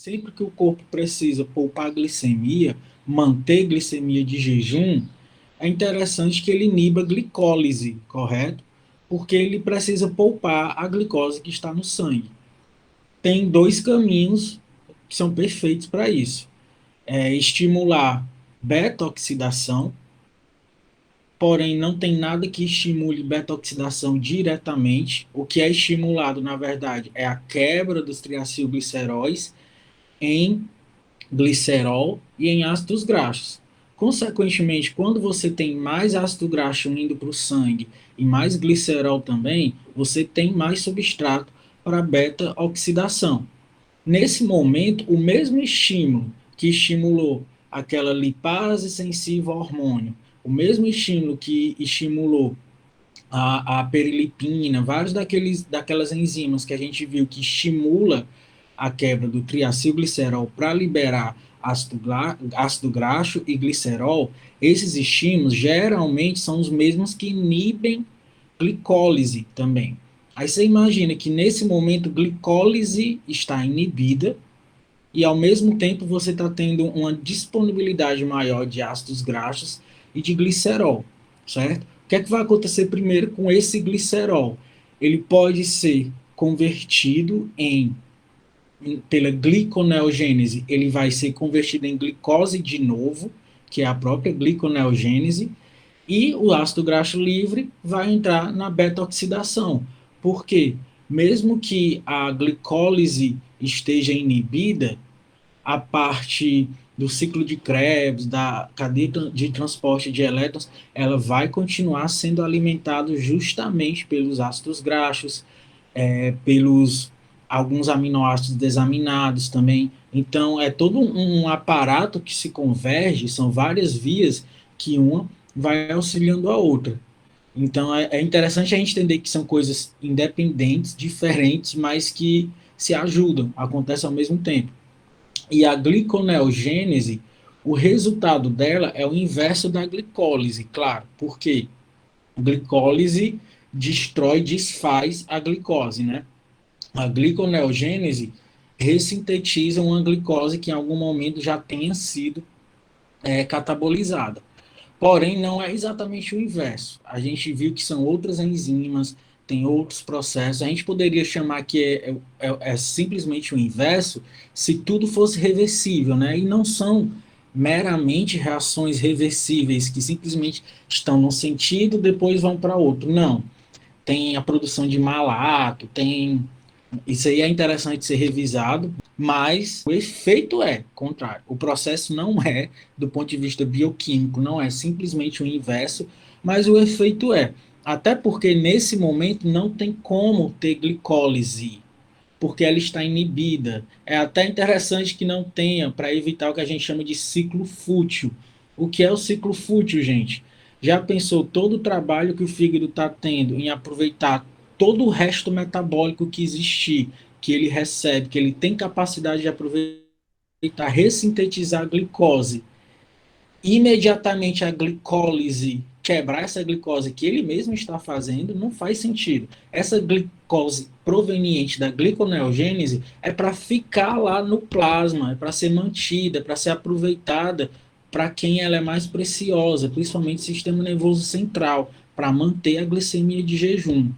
sempre que o corpo precisa poupar glicemia, manter glicemia de jejum, é interessante que ele iniba a glicólise, correto? Porque ele precisa poupar a glicose que está no sangue. Tem dois caminhos que são perfeitos para isso. É estimular beta-oxidação, porém não tem nada que estimule beta-oxidação diretamente. O que é estimulado, na verdade, é a quebra dos triacilgliceróis em glicerol e em ácidos graxos. Consequentemente, quando você tem mais ácido graxo indo para o sangue e mais glicerol também, você tem mais substrato para beta-oxidação. Nesse momento, o mesmo estímulo que estimulou aquela lipase sensível ao hormônio, o mesmo estímulo que estimulou a perilipina, vários daquelas enzimas que a gente viu que estimula a quebra do triacilglicerol para liberar ácido graxo e glicerol, esses estímulos geralmente são os mesmos que inibem glicólise também. Aí você imagina que nesse momento glicólise está inibida e ao mesmo tempo você está tendo uma disponibilidade maior de ácidos graxos e de glicerol, certo? O que é que vai acontecer primeiro com esse glicerol? Ele pode ser convertido pela gliconeogênese, ele vai ser convertido em glicose de novo, que é a própria gliconeogênese, e o ácido graxo livre vai entrar na beta-oxidação. Por quê? Mesmo que a glicólise esteja inibida, a parte do ciclo de Krebs, da cadeia de transporte de elétrons, ela vai continuar sendo alimentada justamente pelos ácidos graxos, pelos alguns aminoácidos desaminados também. Então, é todo um aparato que se converge, são várias vias que uma vai auxiliando a outra. Então, é interessante a gente entender que são coisas independentes, diferentes, mas que se ajudam, acontecem ao mesmo tempo. E a gliconeogênese, o resultado dela é o inverso da glicólise, claro. Por quê? A glicólise destrói, desfaz a glicose, né? A gliconeogênese ressintetiza uma glicose que em algum momento já tenha sido catabolizada. Porém, não é exatamente o inverso. A gente viu que são outras enzimas, tem outros processos. A gente poderia chamar que é simplesmente o inverso se tudo fosse reversível, né? E não são meramente reações reversíveis que simplesmente estão num sentido, depois vão para outro. Não. Tem a produção de malato, tem isso aí é interessante ser revisado, mas o efeito é contrário. O processo não é, do ponto de vista bioquímico, não é simplesmente o inverso, mas o efeito é. Até porque nesse momento não tem como ter glicólise, porque ela está inibida. É até interessante que não tenha, para evitar o que a gente chama de ciclo fútil. O que é o ciclo fútil, gente? Já pensou todo o trabalho que o fígado está tendo em aproveitar todo o resto metabólico que existir, que ele recebe, que ele tem capacidade de aproveitar, ressintetizar a glicose, imediatamente a glicólise quebrar essa glicose que ele mesmo está fazendo, não faz sentido. Essa glicose proveniente da gliconeogênese é para ficar lá no plasma, é para ser mantida, é para ser aproveitada para quem ela é mais preciosa, principalmente o sistema nervoso central, para manter a glicemia de jejum,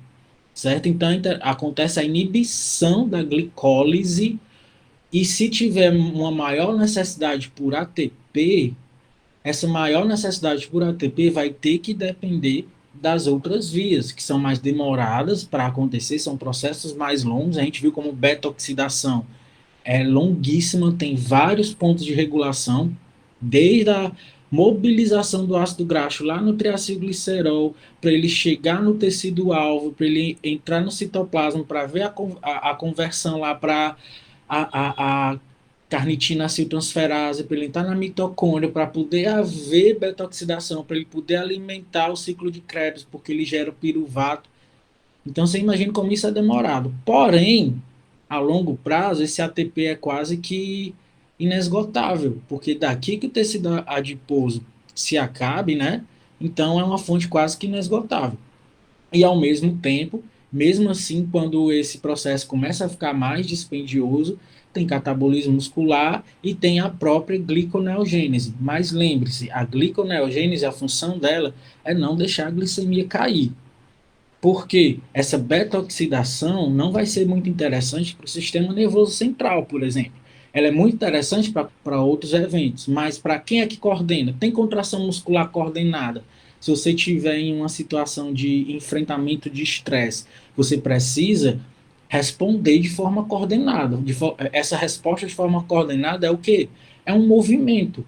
certo? Então acontece a inibição da glicólise e se tiver uma maior necessidade por ATP, essa maior necessidade por ATP vai ter que depender das outras vias, que são mais demoradas para acontecer, são processos mais longos. A gente viu como beta-oxidação é longuíssima, tem vários pontos de regulação, desde a mobilização do ácido graxo lá no triacilglicerol, para ele chegar no tecido-alvo, para ele entrar no citoplasma, para ver a conversão lá para a carnitina aciltransferase, para ele entrar na mitocôndria, para poder haver beta-oxidação, para ele poder alimentar o ciclo de Krebs, porque ele gera piruvato. Então você imagina como isso é demorado. Porém, a longo prazo, esse ATP é quase que inesgotável, porque daqui que o tecido adiposo se acabe, né? Então é uma fonte quase que inesgotável. E ao mesmo tempo, mesmo assim, quando esse processo começa a ficar mais dispendioso, tem catabolismo muscular e tem a própria gliconeogênese. Mas lembre-se, a gliconeogênese, a função dela é não deixar a glicemia cair. Porque essa beta-oxidação não vai ser muito interessante para o sistema nervoso central, por exemplo. Ela é muito interessante para outros eventos, mas para quem é que coordena? Tem contração muscular coordenada. Se você tiver em uma situação de enfrentamento de estresse, você precisa responder de forma coordenada. Essa resposta de forma coordenada é o quê? É um movimento.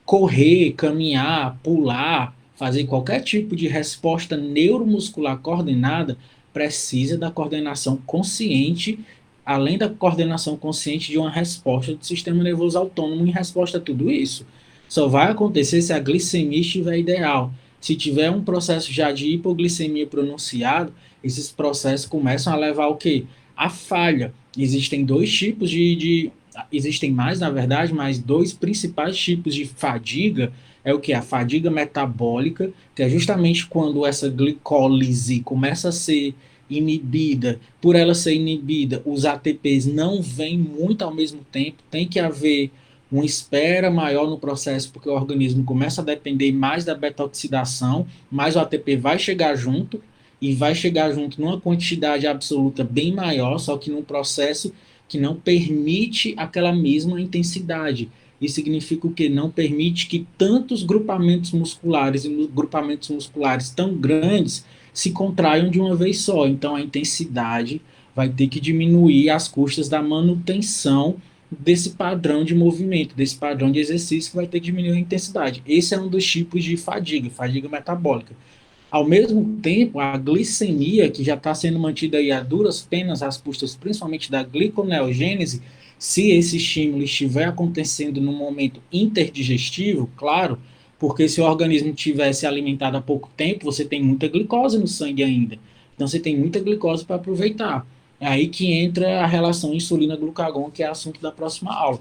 Correr, caminhar, pular, fazer qualquer tipo de resposta neuromuscular coordenada precisa da coordenação consciente, além da coordenação consciente de uma resposta do sistema nervoso autônomo em resposta a tudo isso. Só vai acontecer se a glicemia estiver ideal. Se tiver um processo já de hipoglicemia pronunciado, esses processos começam a levar ao quê? A falha. Existem dois tipos existem mais, na verdade, mas dois principais tipos de fadiga. É o que? A fadiga metabólica, que é justamente quando essa glicólise começa a ser inibida. Por ela ser inibida, os ATPs não vêm muito ao mesmo tempo, tem que haver uma espera maior no processo, porque o organismo começa a depender mais da beta-oxidação, mas o ATP vai chegar junto, e vai chegar junto numa quantidade absoluta bem maior, só que num processo que não permite aquela mesma intensidade. Isso significa o quê? Não permite que tantos grupamentos musculares e grupamentos musculares tão grandes se contraiam de uma vez só. Então, a intensidade vai ter que diminuir às custas da manutenção desse padrão de movimento, desse padrão de exercício que vai ter que diminuir a intensidade. Esse é um dos tipos de fadiga, fadiga metabólica. Ao mesmo tempo, a glicemia, que já está sendo mantida aí a duras penas às custas, principalmente da gliconeogênese, se esse estímulo estiver acontecendo no momento interdigestivo, claro, porque se o organismo tivesse alimentado há pouco tempo, você tem muita glicose no sangue ainda. Então você tem muita glicose para aproveitar. É aí que entra a relação insulina-glucagon, que é assunto da próxima aula.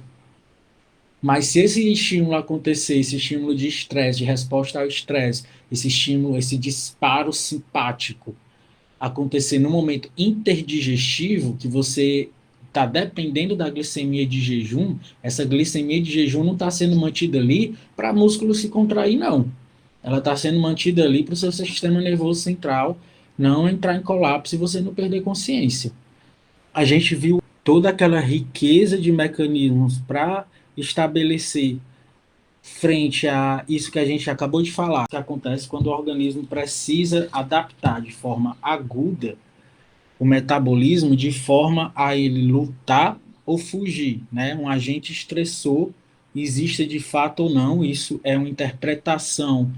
Mas se esse estímulo acontecer, esse estímulo de estresse, de resposta ao estresse, esse estímulo, esse disparo simpático acontecer no momento interdigestivo, que você está dependendo da glicemia de jejum, essa glicemia de jejum não está sendo mantida ali para músculo se contrair, não. Ela está sendo mantida ali para o seu sistema nervoso central não entrar em colapso e você não perder consciência. A gente viu toda aquela riqueza de mecanismos para estabelecer frente a isso que a gente acabou de falar, que acontece quando o organismo precisa adaptar de forma aguda o metabolismo de forma a ele lutar ou fugir, né? Um agente estressor, existe de fato ou não, isso é uma interpretação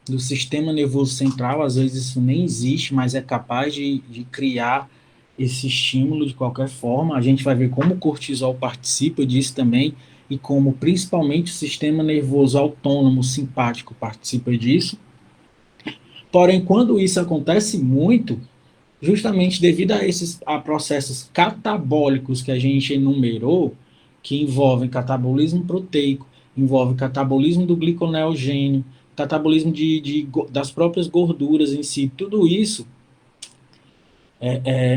do sistema nervoso central, às vezes isso nem existe, mas é capaz de criar esse estímulo de qualquer forma. A gente vai ver como o cortisol participa disso também e como principalmente o sistema nervoso autônomo simpático participa disso. Porém, quando isso acontece muito, justamente devido a processos catabólicos que a gente enumerou, que envolvem catabolismo proteico, envolve catabolismo do gliconeogênio, catabolismo das próprias gorduras em si, tudo isso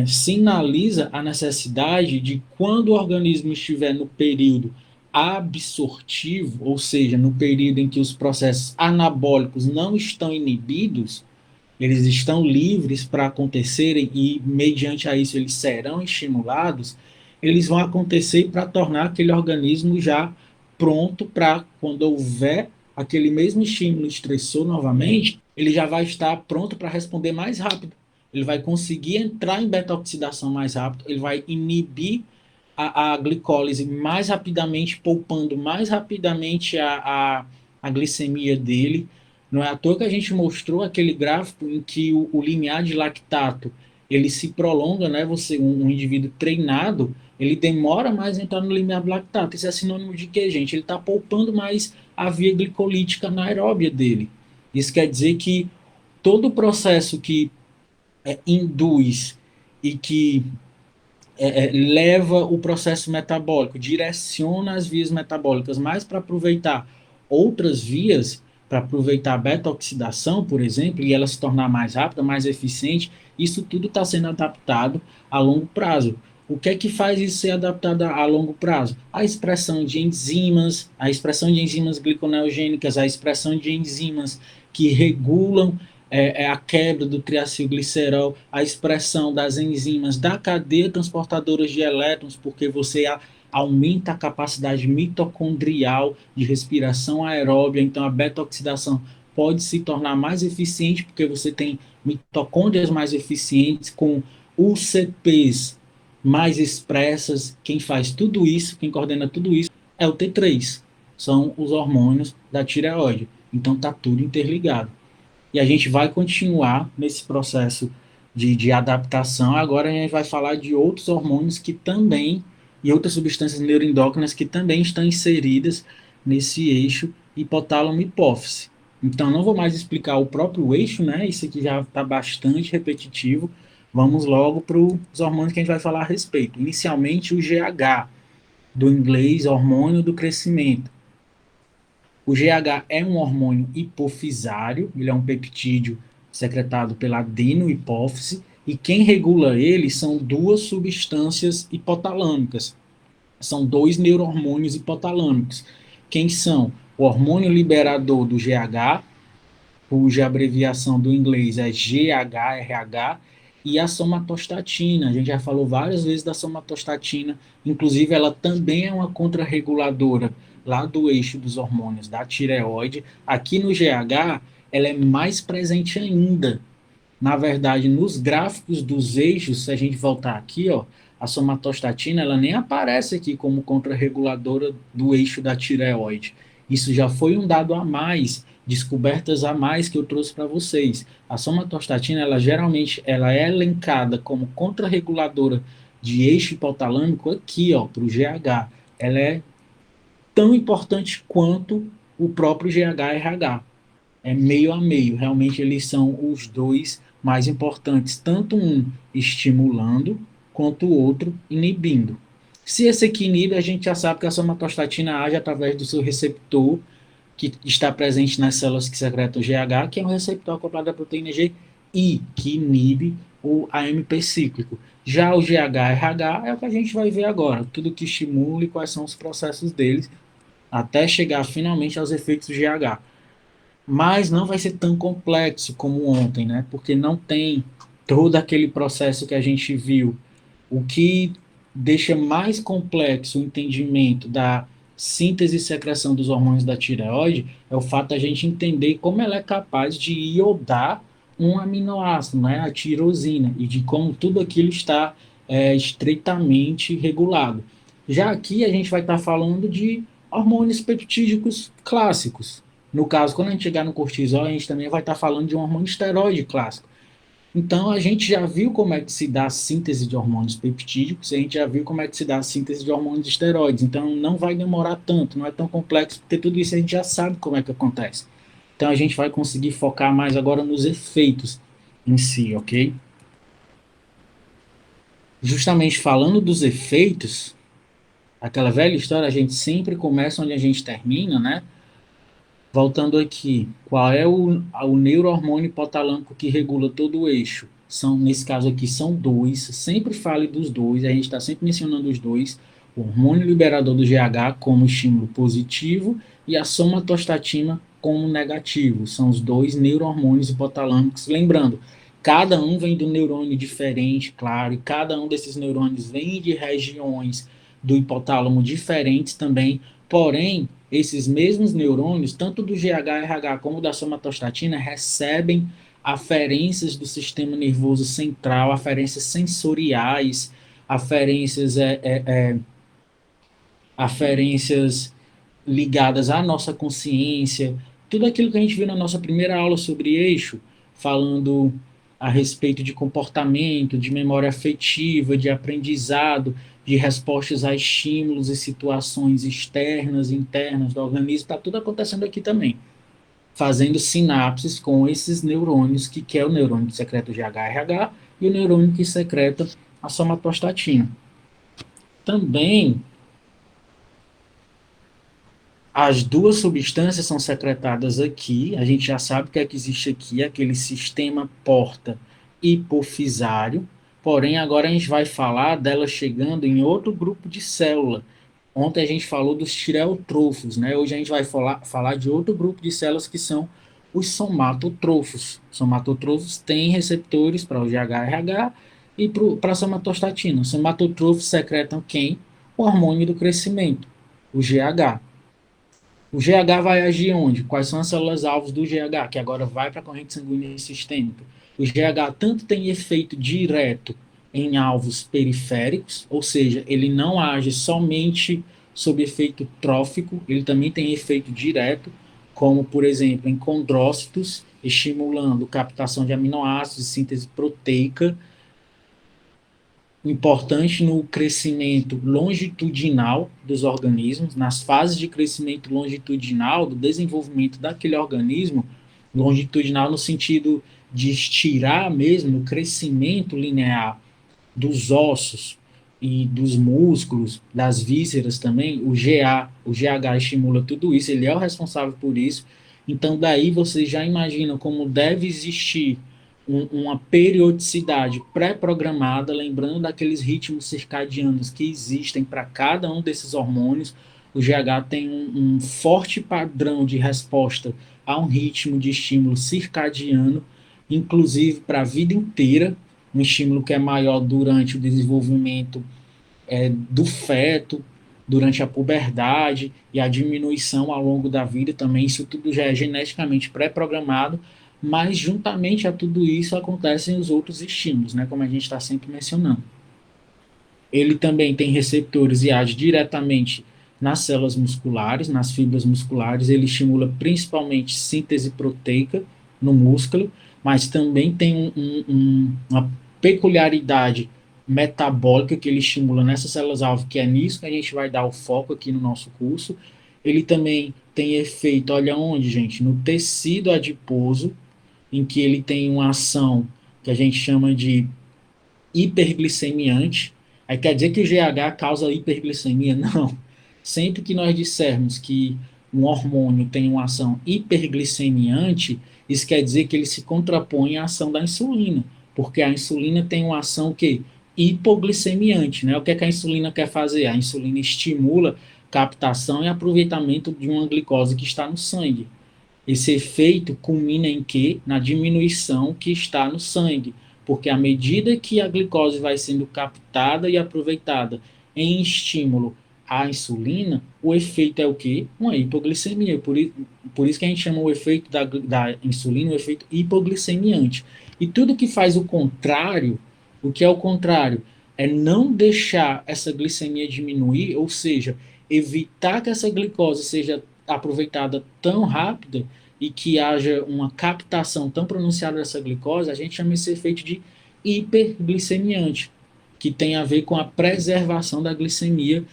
sinaliza a necessidade de, quando o organismo estiver no período absortivo, ou seja, no período em que os processos anabólicos não estão inibidos, eles estão livres para acontecerem e, mediante a isso, eles serão estimulados, eles vão acontecer para tornar aquele organismo já pronto para, quando houver aquele mesmo estímulo estressor novamente, ele já vai estar pronto para responder mais rápido. Ele vai conseguir entrar em beta-oxidação mais rápido, ele vai inibir a glicólise mais rapidamente, poupando mais rapidamente a glicemia dele. Não é à toa que a gente mostrou aquele gráfico em que o limiar de lactato ele se prolonga, né? Um indivíduo treinado, ele demora mais a entrar no limiar do lactato. Isso é sinônimo de quê, gente? Ele está poupando mais a via glicolítica anaeróbia dele. Isso quer dizer que todo o processo que induz e que leva o processo metabólico, direciona as vias metabólicas mais para aproveitar outras vias, para aproveitar a beta-oxidação, por exemplo, e ela se tornar mais rápida, mais eficiente, isso tudo está sendo adaptado a longo prazo. O que é que faz isso ser adaptado a longo prazo? A expressão de enzimas gliconeogênicas, a expressão de enzimas que regulam a quebra do triacilglicerol, a expressão das enzimas da cadeia transportadora de elétrons, porque você aumenta a capacidade mitocondrial de respiração aeróbia, então a beta-oxidação pode se tornar mais eficiente, porque você tem mitocôndrias mais eficientes, com UCPs mais expressas. Quem faz tudo isso, quem coordena tudo isso, é o T3, são os hormônios da tireoide. Então está tudo interligado. E a gente vai continuar nesse processo de adaptação. Agora a gente vai falar de outros hormônios que também, e outras substâncias neuroendócrinas que também estão inseridas nesse eixo hipotálamo-hipófise. Então, não vou mais explicar o próprio eixo, né? Isso aqui já está bastante repetitivo. Vamos logo para os hormônios que a gente vai falar a respeito. Inicialmente, o GH, do inglês hormônio do crescimento. O GH é um hormônio hipofisário, ele é um peptídeo secretado pela adenohipófise, e quem regula ele são duas substâncias hipotalâmicas. São dois neurohormônios hipotalâmicos. Quem são? O hormônio liberador do GH, cuja abreviação do inglês é GHRH, e a somatostatina. A gente já falou várias vezes da somatostatina, inclusive ela também é uma contrarreguladora lá do eixo dos hormônios da tireoide. Aqui no GH, ela é mais presente ainda. Na verdade, nos gráficos dos eixos, se a gente voltar aqui, ó, a somatostatina ela nem aparece aqui como contrarreguladora do eixo da tireoide. Isso já foi um dado a mais, descobertas a mais que eu trouxe para vocês. A somatostatina, ela geralmente ela é elencada como contrarreguladora de eixo hipotalâmico aqui, ó, para o GH. Ela é tão importante quanto o próprio GH-RH. É meio a meio, realmente eles são os dois mais importantes, tanto um estimulando quanto o outro inibindo. Se esse aqui inibe, a gente já sabe que a somatostatina age através do seu receptor, que está presente nas células que secretam o GH, que é um receptor acoplado à proteína G, e que inibe o AMP cíclico. Já o GH-RH é o que a gente vai ver agora, tudo que estimula e quais são os processos deles, até chegar finalmente aos efeitos do GH. Mas não vai ser tão complexo como ontem, né? Porque não tem todo aquele processo que a gente viu. O que deixa mais complexo o entendimento da síntese e secreção dos hormônios da tireoide é o fato da gente entender como ela é capaz de iodar um aminoácido, né? A tirosina, e de como tudo aquilo está estreitamente regulado. Já aqui a gente vai estar falando de hormônios peptídicos clássicos. No caso, quando a gente chegar no cortisol, a gente também vai estar falando de um hormônio esteroide clássico. Então, a gente já viu como é que se dá a síntese de hormônios peptídicos, a gente já viu como é que se dá a síntese de hormônios esteroides. Então, não vai demorar tanto, não é tão complexo, porque tudo isso a gente já sabe como é que acontece. Então, a gente vai conseguir focar mais agora nos efeitos em si, ok? Justamente falando dos efeitos, aquela velha história, a gente sempre começa onde a gente termina, né? Voltando aqui, qual é o neurohormônio hipotalâmico que regula todo o eixo? São, nesse caso aqui, são dois. Sempre fale dos dois, a gente está sempre mencionando os dois. O hormônio liberador do GH como estímulo positivo e a somatostatina como negativo. São os dois neurohormônios hipotalâmicos. Lembrando, cada um vem de um neurônio diferente, claro, e cada um desses neurônios vem de regiões do hipotálamo diferentes também, porém, esses mesmos neurônios, tanto do GH-RH como da somatostatina, recebem aferências do sistema nervoso central, aferências sensoriais, aferências, aferências ligadas à nossa consciência, tudo aquilo que a gente viu na nossa primeira aula sobre eixo, falando a respeito de comportamento, de memória afetiva, de aprendizado, de respostas a estímulos e situações externas e internas do organismo, está tudo acontecendo aqui também, fazendo sinapses com esses neurônios, que é o neurônio que secreta o GHRH e o neurônio que secreta a somatostatina. Também as duas substâncias são secretadas aqui, a gente já sabe que é que existe aqui, aquele sistema porta hipofisário, Porém, agora a gente vai falar dela chegando em outro grupo de célula. Ontem a gente falou dos tireotrofos, né? Hoje a gente vai falar de outro grupo de células que são os somatotrofos. Somatotrofos têm receptores para o GHRH e para a somatostatina. Somatotrofos secretam quem? O hormônio do crescimento, o GH. O GH vai agir onde? Quais são as células-alvos do GH, que agora vai para a corrente sanguínea sistêmica? O GH tanto tem efeito direto em alvos periféricos, ou seja, ele não age somente sob efeito trófico, ele também tem efeito direto, como, por exemplo, em condrócitos, estimulando captação de aminoácidos, síntese proteica, importante no crescimento longitudinal dos organismos, nas fases de crescimento longitudinal, do desenvolvimento daquele organismo, longitudinal no sentido de estirar mesmo o crescimento linear dos ossos e dos músculos, das vísceras também, o GH estimula tudo isso, ele é o responsável por isso. Então, daí você já imagina como deve existir uma periodicidade pré-programada, lembrando daqueles ritmos circadianos que existem para cada um desses hormônios. O GH tem um forte padrão de resposta a um ritmo de estímulo circadiano, inclusive para a vida inteira, um estímulo que é maior durante o desenvolvimento do feto, durante a puberdade e a diminuição ao longo da vida também. Isso tudo já é geneticamente pré-programado, mas juntamente a tudo isso acontecem os outros estímulos, né, como a gente está sempre mencionando. Ele também tem receptores e age diretamente nas células musculares, nas fibras musculares. Ele estimula principalmente síntese proteica no músculo, mas também tem uma peculiaridade metabólica que ele estimula nessas células-alvo, que é nisso que a gente vai dar o foco aqui no nosso curso. Ele também tem efeito, olha onde, gente? No tecido adiposo, em que ele tem uma ação que a gente chama de hiperglicemiante. Aí quer dizer que o GH causa hiperglicemia? Não. Sempre que nós dissermos que um hormônio tem uma ação hiperglicemiante, isso quer dizer que ele se contrapõe à ação da insulina, porque a insulina tem uma ação que hipoglicemiante, né? O que é que a insulina quer fazer? A insulina estimula captação e aproveitamento de uma glicose que está no sangue. Esse efeito culmina em quê? Na diminuição que está no sangue, porque à medida que a glicose vai sendo captada e aproveitada em estímulo à insulina, o efeito é o quê? Uma hipoglicemia. Por isso que a gente chama o efeito da insulina o efeito hipoglicemiante. E tudo que faz o contrário, o que é o contrário? É não deixar essa glicemia diminuir, ou seja, evitar que essa glicose seja aproveitada tão rápida e que haja uma captação tão pronunciada dessa glicose, a gente chama esse efeito de hiperglicemiante, que tem a ver com a preservação da glicemia,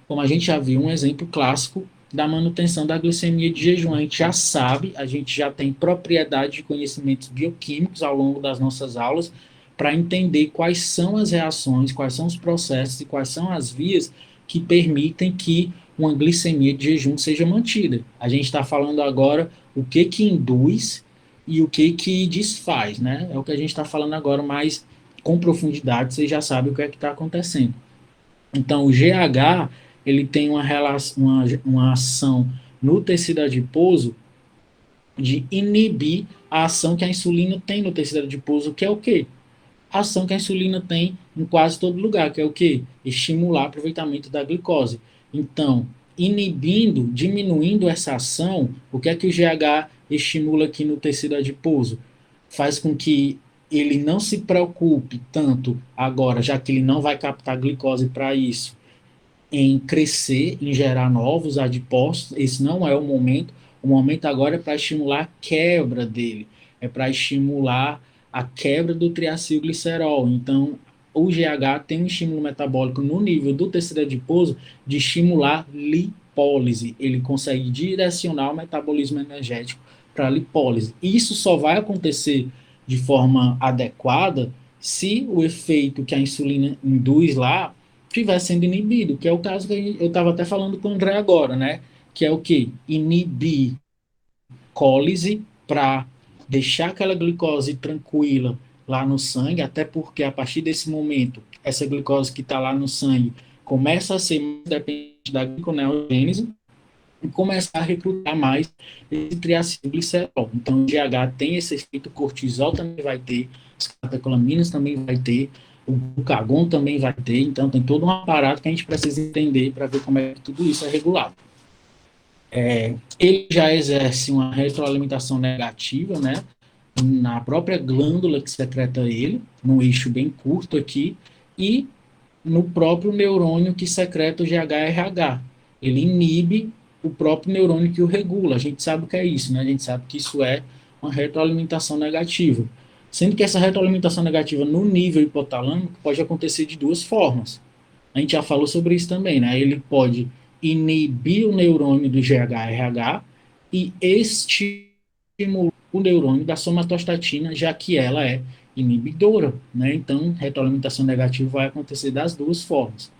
como a gente já viu um exemplo clássico da manutenção da glicemia de jejum. A gente já sabe, a gente já tem propriedade de conhecimentos bioquímicos ao longo das nossas aulas para entender quais são as reações, quais são os processos e quais são as vias que permitem que uma glicemia de jejum seja mantida. A gente está falando agora o que induz e o que desfaz, né? É o que a gente está falando agora, mas com profundidade, você já sabe o que é que está acontecendo. Então, o GH, ele tem uma ação no tecido adiposo de inibir a ação que a insulina tem no tecido adiposo, que é o quê? A ação que a insulina tem em quase todo lugar, que é o quê? Estimular o aproveitamento da glicose. Então, inibindo, diminuindo essa ação, o que é que o GH estimula aqui no tecido adiposo? Faz com que ele não se preocupe tanto agora, já que ele não vai captar glicose para isso, em crescer, em gerar novos adipócitos. Esse não é o momento. O momento agora é para estimular a quebra dele, é para estimular a quebra do triacilglicerol. Então, o GH tem um estímulo metabólico no nível do tecido adiposo de estimular lipólise. Ele consegue direcionar o metabolismo energético para a lipólise. Isso só vai acontecer de forma adequada se o efeito que a insulina induz lá estiver sendo inibido, que é o caso que eu estava até falando com o André agora, né? Que é o que? Inibir cólise para deixar aquela glicose tranquila lá no sangue, até porque a partir desse momento, essa glicose que está lá no sangue começa a ser mais dependente da gliconeogênese e começar a recrutar mais esse triacilglicerol. Então, o GH tem esse efeito, cortisol também vai ter, as catecolaminas também vai ter, o glucagon também vai ter, então tem todo um aparato que a gente precisa entender para ver como é que tudo isso é regulado. Ele já exerce uma retroalimentação negativa, né, na própria glândula que secreta ele, num eixo bem curto aqui, e no próprio neurônio que secreta o GHRH. Ele inibe o próprio neurônio que o regula. A gente sabe o que é isso, né? A gente sabe que isso é uma retroalimentação negativa. Sendo que essa retroalimentação negativa no nível hipotalâmico pode acontecer de duas formas. A gente já falou sobre isso também, né? Ele pode inibir o neurônio do GHRH e estimular o neurônio da somatostatina, já que ela é inibidora, né? Então, retroalimentação negativa vai acontecer das duas formas.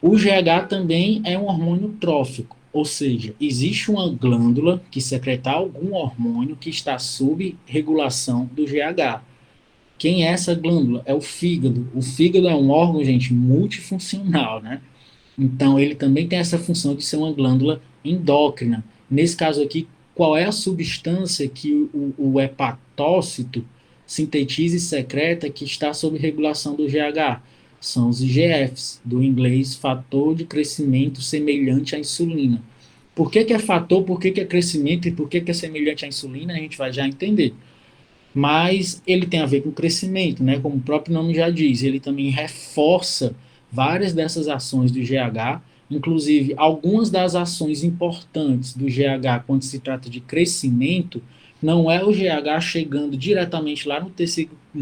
O GH também é um hormônio trófico, ou seja, existe uma glândula que secreta algum hormônio que está sob regulação do GH. Quem é essa glândula? É o fígado. O fígado é um órgão, gente, multifuncional, né? Então, ele também tem essa função de ser uma glândula endócrina. Nesse caso aqui, qual é a substância que o hepatócito sintetiza e secreta que está sob regulação do GH? São os IGFs, do inglês fator de crescimento semelhante à insulina. Por que é fator, por que é crescimento e por que é semelhante à insulina? A gente vai já entender. Mas ele tem a ver com crescimento, né? Como o próprio nome já diz, ele também reforça várias dessas ações do GH, inclusive algumas das ações importantes do GH quando se trata de crescimento, não é o GH chegando diretamente lá no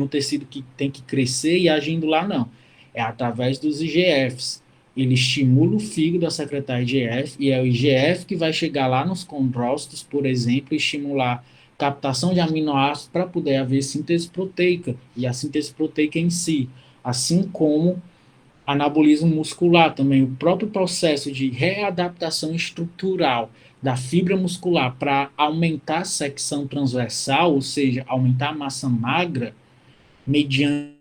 tecido que tem que crescer e agindo lá, não. É através dos IGFs. Ele estimula o fígado a secretar IGF, e é o IGF que vai chegar lá nos condrócitos, por exemplo, e estimular captação de aminoácidos para poder haver síntese proteica, e a síntese proteica em si, assim como anabolismo muscular também, o próprio processo de readaptação estrutural da fibra muscular para aumentar a secção transversal, ou seja, aumentar a massa magra, mediante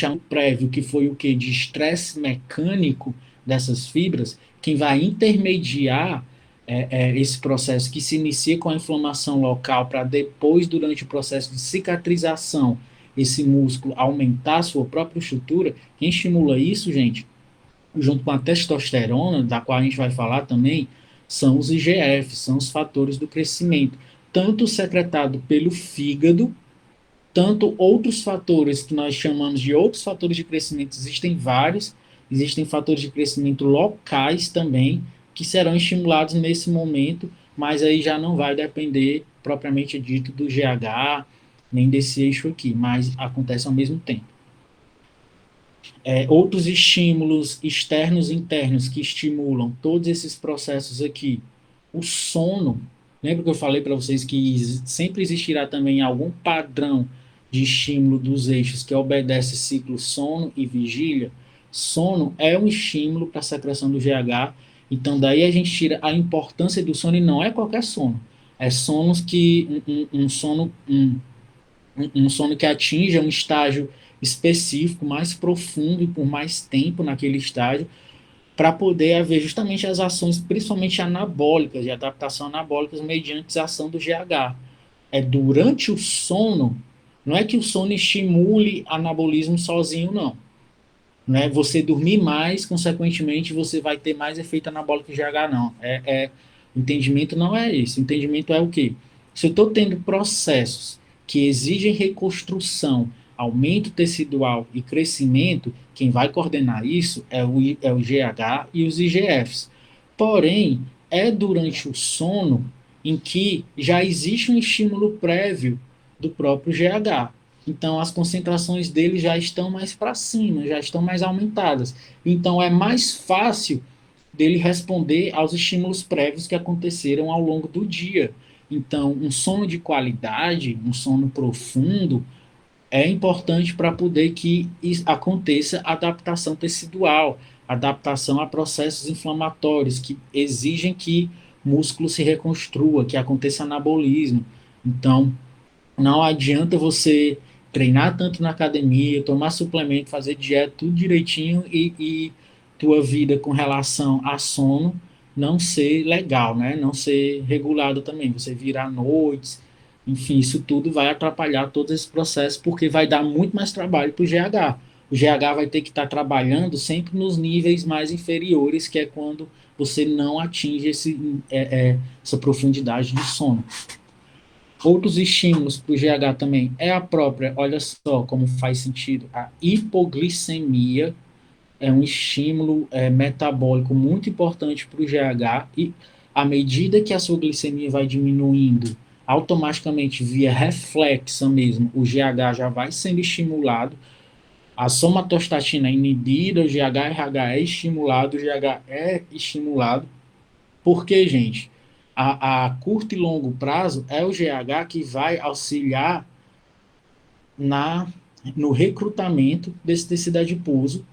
um prévio que foi o que? De estresse mecânico dessas fibras, quem vai intermediar esse processo que se inicia com a inflamação local para depois, durante o processo de cicatrização, esse músculo aumentar a sua própria estrutura, quem estimula isso, gente, junto com a testosterona, da qual a gente vai falar também, são os IGF, são os fatores do crescimento, tanto secretado pelo fígado, tanto outros fatores que nós chamamos de outros fatores de crescimento, existem vários, existem fatores de crescimento locais também, que serão estimulados nesse momento, mas aí já não vai depender propriamente dito do GH, nem desse eixo aqui, mas acontece ao mesmo tempo. Outros estímulos externos e internos que estimulam todos esses processos aqui. O sono, lembra que eu falei para vocês que sempre existirá também algum padrão de estímulo dos eixos que obedece ciclo sono e vigília? Sono é um estímulo para a secreção do GH, então daí a gente tira a importância do sono, e não é qualquer sono. É sonos que um sono que atinja um estágio específico, mais profundo e por mais tempo naquele estágio, para poder haver justamente as ações, principalmente anabólicas, de adaptação anabólicas, mediante a ação do GH. É durante o sono, não é que o sono estimule anabolismo sozinho, não. Não é você dormir mais, consequentemente, você vai ter mais efeito anabólico GH, não. O entendimento não é esse. O entendimento é o quê? Se eu estou tendo processos que exigem reconstrução, aumento tecidual e crescimento, quem vai coordenar isso é o GH e os IGFs. Porém, é durante o sono em que já existe um estímulo prévio do próprio GH. Então, as concentrações dele já estão mais para cima, já estão mais aumentadas. Então, é mais fácil dele responder aos estímulos prévios que aconteceram ao longo do dia. Então, um sono de qualidade, um sono profundo, é importante para poder que aconteça adaptação tecidual, adaptação a processos inflamatórios que exigem que músculo se reconstrua, que aconteça anabolismo. Então, não adianta você treinar tanto na academia, tomar suplemento, fazer dieta, tudo direitinho e tua vida com relação a sono não ser legal, né? Não ser regulado também. Você virar noites, enfim, isso tudo vai atrapalhar todo esse processo porque vai dar muito mais trabalho para o GH. O GH vai ter que estar trabalhando sempre nos níveis mais inferiores, que é quando você não atinge essa profundidade de sono. Outros estímulos para o GH também é a própria, olha só como faz sentido, a hipoglicemia é um estímulo metabólico muito importante para o GH e à medida que a sua glicemia vai diminuindo, automaticamente via reflexa mesmo, o GH já vai sendo estimulado, a somatostatina é inibida, o GH-RH é estimulado, o GH é estimulado, porque, gente, a curto e longo prazo é o GH que vai auxiliar na, no recrutamento desse tecido adiposo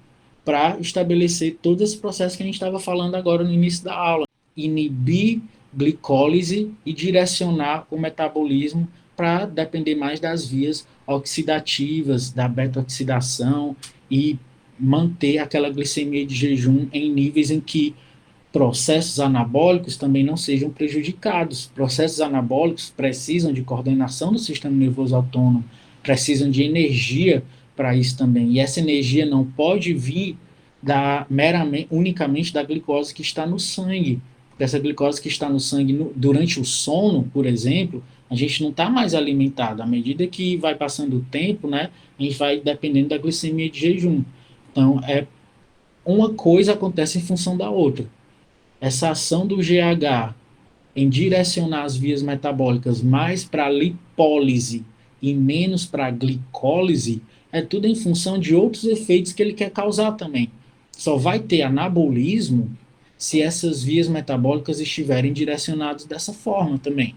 para estabelecer todo esse processo que a gente estava falando agora no início da aula. Inibir glicólise e direcionar o metabolismo para depender mais das vias oxidativas, da beta-oxidação e manter aquela glicemia de jejum em níveis em que processos anabólicos também não sejam prejudicados. Processos anabólicos precisam de coordenação do sistema nervoso autônomo, precisam de energia para isso também. E essa energia não pode vir unicamente da glicose que está no sangue. Porque essa glicose que está no sangue durante o sono, por exemplo, a gente não está mais alimentado. À medida que vai passando o tempo, né, a gente vai dependendo da glicemia de jejum. Então, uma coisa acontece em função da outra. Essa ação do GH em direcionar as vias metabólicas mais para a lipólise e menos para a glicólise é tudo em função de outros efeitos que ele quer causar também. Só vai ter anabolismo se essas vias metabólicas estiverem direcionadas dessa forma também.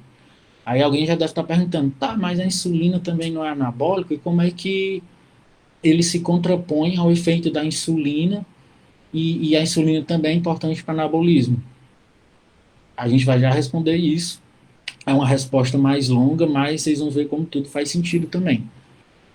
Aí alguém já deve estar perguntando, tá, mas a insulina também não é anabólico? E como é que ele se contrapõe ao efeito da insulina e a insulina também é importante para o anabolismo? A gente vai já responder isso. É uma resposta mais longa, mas vocês vão ver como tudo faz sentido também.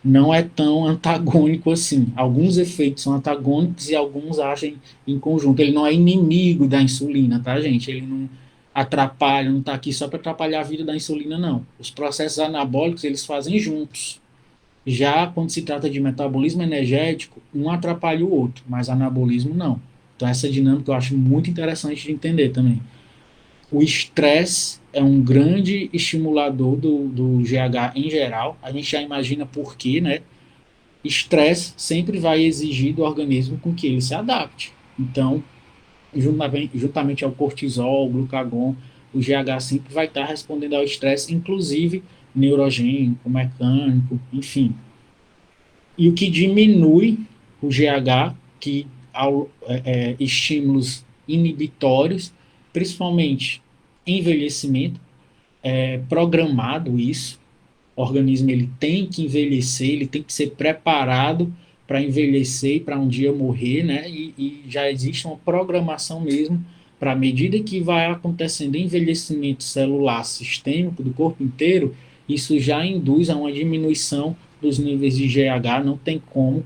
Não é tão antagônico assim. Alguns efeitos são antagônicos e alguns agem em conjunto. Ele não é inimigo da insulina, tá, gente? Ele não atrapalha, não está aqui só para atrapalhar a vida da insulina, não. Os processos anabólicos, eles fazem juntos. Já quando se trata de metabolismo energético, um atrapalha o outro, mas anabolismo não. Então essa dinâmica eu acho muito interessante de entender também. O estresse é um grande estimulador do GH em geral. A gente já imagina por quê, né? Estresse sempre vai exigir do organismo com que ele se adapte. Então, juntamente ao cortisol, ao glucagon, o GH sempre vai estar respondendo ao estresse, inclusive neurogênico, mecânico, enfim. E o que diminui o GH, que estímulos inibitórios, principalmente envelhecimento, programado isso, o organismo ele tem que envelhecer, ele tem que ser preparado para envelhecer e para um dia morrer, né? E já existe uma programação mesmo para a medida que vai acontecendo envelhecimento celular sistêmico do corpo inteiro, isso já induz a uma diminuição dos níveis de GH, não tem como,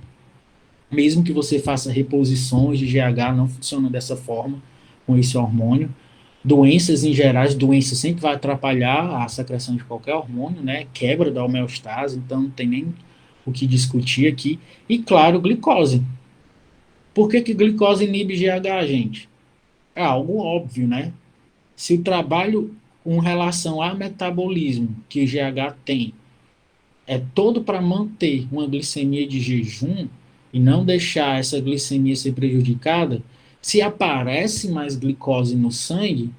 mesmo que você faça reposições de GH, não funciona dessa forma com esse hormônio. Doenças em geral, doenças sempre vai atrapalhar a secreção de qualquer hormônio, né? Quebra da homeostase, então não tem nem o que discutir aqui. E claro, glicose. Por que glicose inibe GH, gente? É algo óbvio, né? Se o trabalho com relação a metabolismo que o GH tem é todo para manter uma glicemia de jejum e não deixar essa glicemia ser prejudicada, se aparece mais glicose no sangue,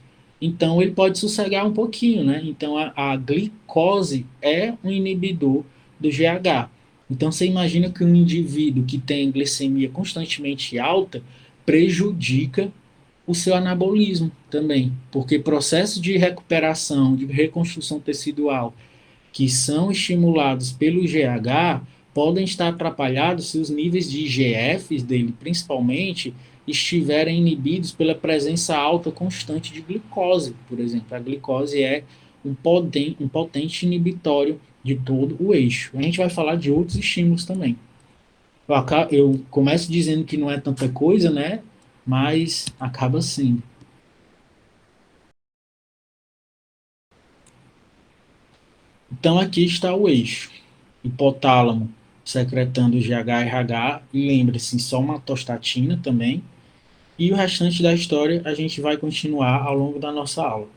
então ele pode sossegar um pouquinho, né? Então a glicose é um inibidor do GH. Então você imagina que um indivíduo que tem glicemia constantemente alta prejudica o seu anabolismo também, porque processos de recuperação, de reconstrução tecidual que são estimulados pelo GH podem estar atrapalhados se os níveis de IGFs dele, principalmente, estiverem inibidos pela presença alta constante de glicose, por exemplo. A glicose é um potente inibitório de todo o eixo. A gente vai falar de outros estímulos também. Eu começo dizendo que não é tanta coisa, né? Mas acaba sendo. Então aqui está o eixo. Hipotálamo secretando GHRH, e lembre-se, somatostatina também. E o restante da história a gente vai continuar ao longo da nossa aula.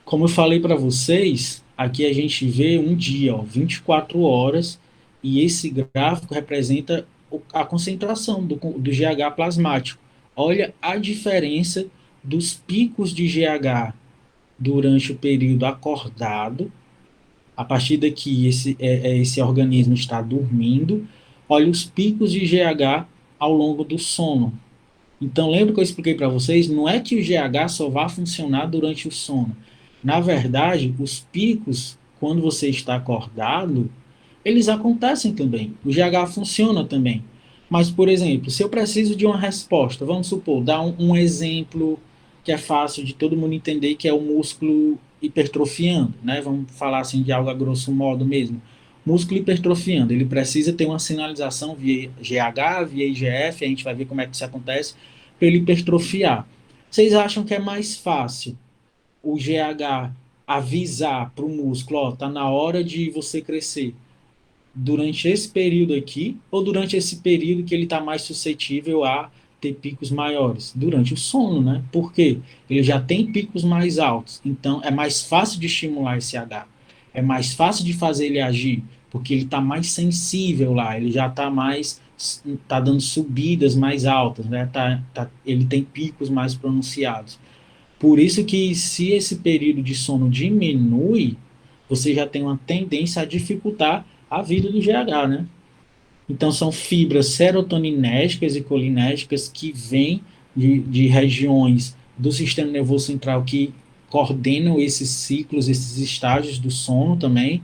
Como eu falei para vocês, aqui a gente vê um dia, ó, 24 horas, e esse gráfico representa a concentração do GH plasmático. Olha a diferença dos picos de GH durante o período acordado. A partir daqui, esse organismo está dormindo. Olha os picos de GH ao longo do sono. Então, lembra que eu expliquei para vocês? Não é que o GH só vai funcionar durante o sono. Na verdade, os picos, quando você está acordado, eles acontecem também. O GH funciona também. Mas, por exemplo, se eu preciso de uma resposta, vamos supor, dar um exemplo que é fácil de todo mundo entender, que é o músculo hipertrofiando, né? Vamos falar assim de algo a grosso modo mesmo. Músculo hipertrofiando, ele precisa ter uma sinalização via GH, via IGF, a gente vai ver como é que isso acontece, para ele hipertrofiar. Vocês acham que é mais fácil o GH avisar para o músculo, ó, tá na hora de você crescer, durante esse período aqui, ou durante esse período que ele está mais suscetível a ter picos maiores? Durante o sono, né? Por quê? Ele já tem picos mais altos, então é mais fácil de estimular esse H. É mais fácil de fazer ele agir, porque ele está mais sensível lá, ele já está dando subidas mais altas, né? Ele tem picos mais pronunciados. Por isso que se esse período de sono diminui, você já tem uma tendência a dificultar a vida do GH, né? Então são fibras serotoninérgicas e colinérgicas que vêm de regiões do sistema nervoso central que coordenam esses ciclos, esses estágios do sono também.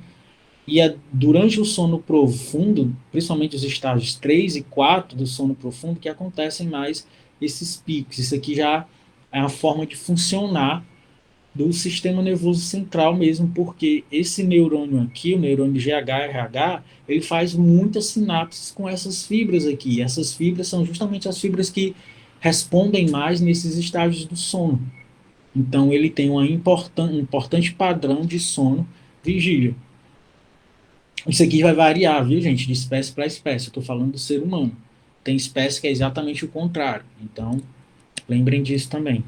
E durante o sono profundo, principalmente os estágios 3 e 4 do sono profundo, que acontecem mais esses picos. Isso aqui já é uma forma de funcionar do sistema nervoso central mesmo, porque esse neurônio aqui, o neurônio GHRH, ele faz muitas sinapses com essas fibras aqui. Essas fibras são justamente as fibras que respondem mais nesses estágios do sono. Então, ele tem um importante padrão de sono vigília. Isso aqui vai variar, viu, gente, de espécie para espécie. Eu estou falando do ser humano. Tem espécie que é exatamente o contrário. Então, lembrem disso também.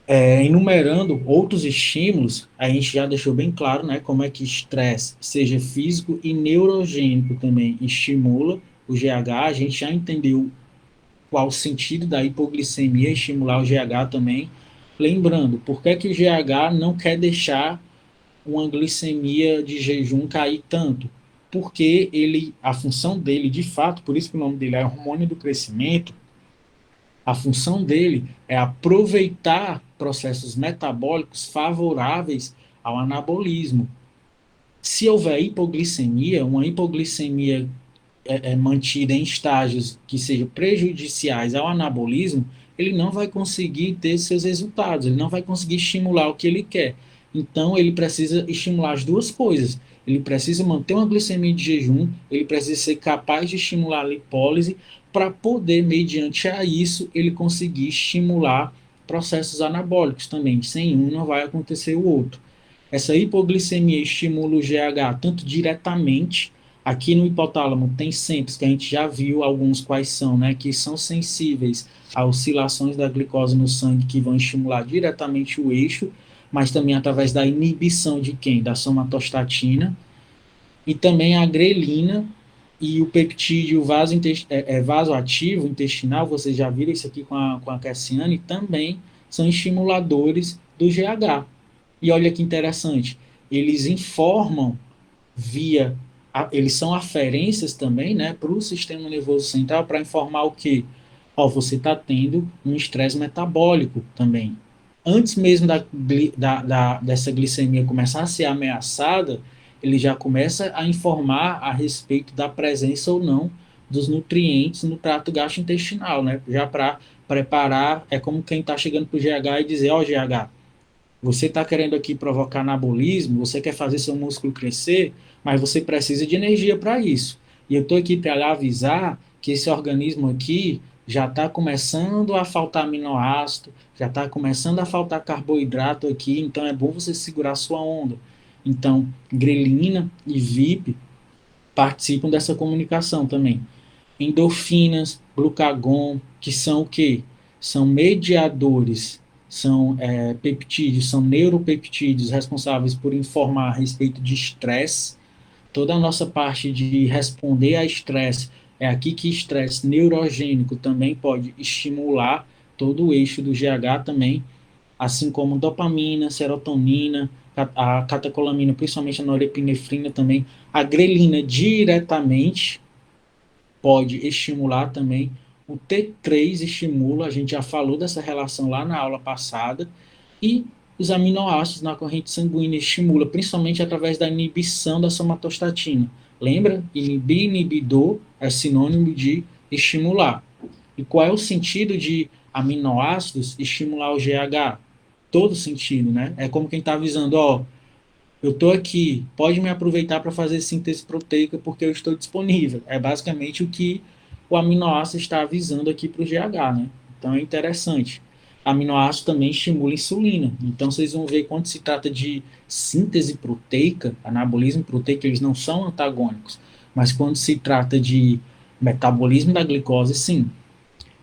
Enumerando outros estímulos, a gente já deixou bem claro, né, como é que estresse, seja físico e neurogênico também, estimula o GH. A gente já entendeu qual o sentido da hipoglicemia estimular o GH também. Lembrando, por que que o GH não quer deixar uma glicemia de jejum cair tanto? Porque a função dele, de fato, por isso que o nome dele é hormônio do crescimento, a função dele é aproveitar processos metabólicos favoráveis ao anabolismo. Se houver hipoglicemia, uma hipoglicemia mantida em estágios que sejam prejudiciais ao anabolismo, ele não vai conseguir ter seus resultados, ele não vai conseguir estimular o que ele quer. Então, ele precisa estimular as duas coisas. Ele precisa manter uma glicemia de jejum, ele precisa ser capaz de estimular a lipólise para poder, mediante a isso, ele conseguir estimular processos anabólicos também. Sem um, não vai acontecer o outro. Essa hipoglicemia estimula o GH tanto diretamente. Aqui no hipotálamo tem centros que a gente já viu alguns quais são, né, que são sensíveis a oscilações da glicose no sangue que vão estimular diretamente o eixo, mas também através da inibição de quem? Da somatostatina, e também a grelina e o peptídeo vasoativo intestinal, vocês já viram isso aqui com a Cassiane, também são estimuladores do GH. E olha que interessante, eles informam eles são aferências também, né, para o sistema nervoso central para informar o que? Ó, você está tendo um estresse metabólico também. Antes mesmo dessa glicemia começar a ser ameaçada, ele já começa a informar a respeito da presença ou não dos nutrientes no trato gastrointestinal, né? Já para preparar, é como quem está chegando para o GH e dizer, ó, GH, Você está querendo aqui provocar anabolismo, você quer fazer seu músculo crescer, mas você precisa de energia para isso. E eu estou aqui para lhe avisar que esse organismo aqui já está começando a faltar aminoácido, já está começando a faltar carboidrato aqui, então é bom você segurar sua onda. Então, grelina e VIP participam dessa comunicação também. Endorfinas, glucagon, que são o quê? São mediadores, são peptídeos, são neuropeptídeos responsáveis por informar a respeito de estresse. Toda a nossa parte de responder a estresse, é aqui que estresse neurogênico também pode estimular todo o eixo do GH também, assim como dopamina, serotonina, a catecolamina, principalmente a norepinefrina também, a grelina diretamente pode estimular também. O T3 estimula, a gente já falou dessa relação lá na aula passada, e os aminoácidos na corrente sanguínea estimula, principalmente através da inibição da somatostatina. Lembra? Inibir, inibidor é sinônimo de estimular. E qual é o sentido de aminoácidos estimular o GH? Todo sentido, né? É como quem está avisando, ó, eu estou aqui, pode me aproveitar para fazer síntese proteica porque eu estou disponível. É basicamente o que o aminoácido está avisando aqui para o GH, né? Então é interessante. Aminoácido também estimula a insulina. Então vocês vão ver quando se trata de síntese proteica, anabolismo proteico, eles não são antagônicos. Mas quando se trata de metabolismo da glicose, sim.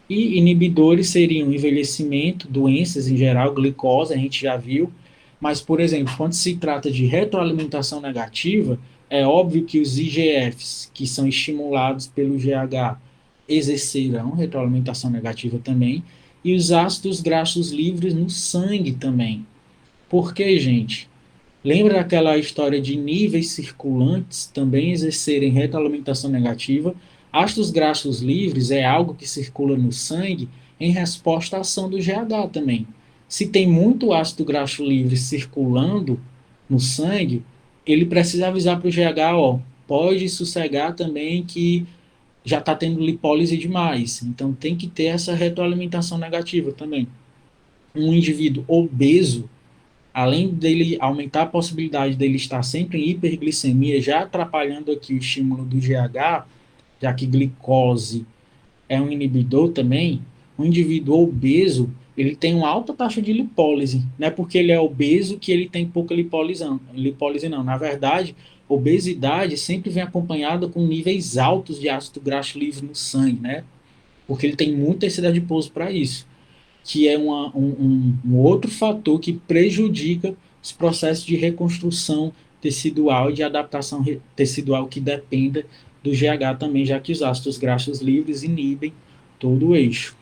E inibidores seriam envelhecimento, doenças em geral, glicose, a gente já viu. Mas, por exemplo, quando se trata de retroalimentação negativa, é óbvio que os IGFs, que são estimulados pelo GH, exercerão retroalimentação negativa também. E os ácidos graxos livres no sangue também. Por quê, gente? Lembra daquela história de níveis circulantes também exercerem retroalimentação negativa? Ácidos graxos livres é algo que circula no sangue em resposta à ação do GH também. Se tem muito ácido graxo livre circulando no sangue, ele precisa avisar para o GH, ó, pode sossegar também que já está tendo lipólise demais. Então tem que ter essa retroalimentação negativa também. Um indivíduo obeso, além dele aumentar a possibilidade dele estar sempre em hiperglicemia, já atrapalhando aqui o estímulo do GH, já que glicose é um inibidor também, um indivíduo obeso, ele tem uma alta taxa de lipólise. Não é porque ele é obeso que ele tem pouca lipólise não. Na verdade, obesidade sempre vem acompanhada com níveis altos de ácido graxo livre no sangue, né? Porque ele tem muita tecido adiposo para isso, que é um outro fator que prejudica os processos de reconstrução tecidual e de adaptação tecidual que dependa do GH também, já que os ácidos graxos livres inibem todo o eixo.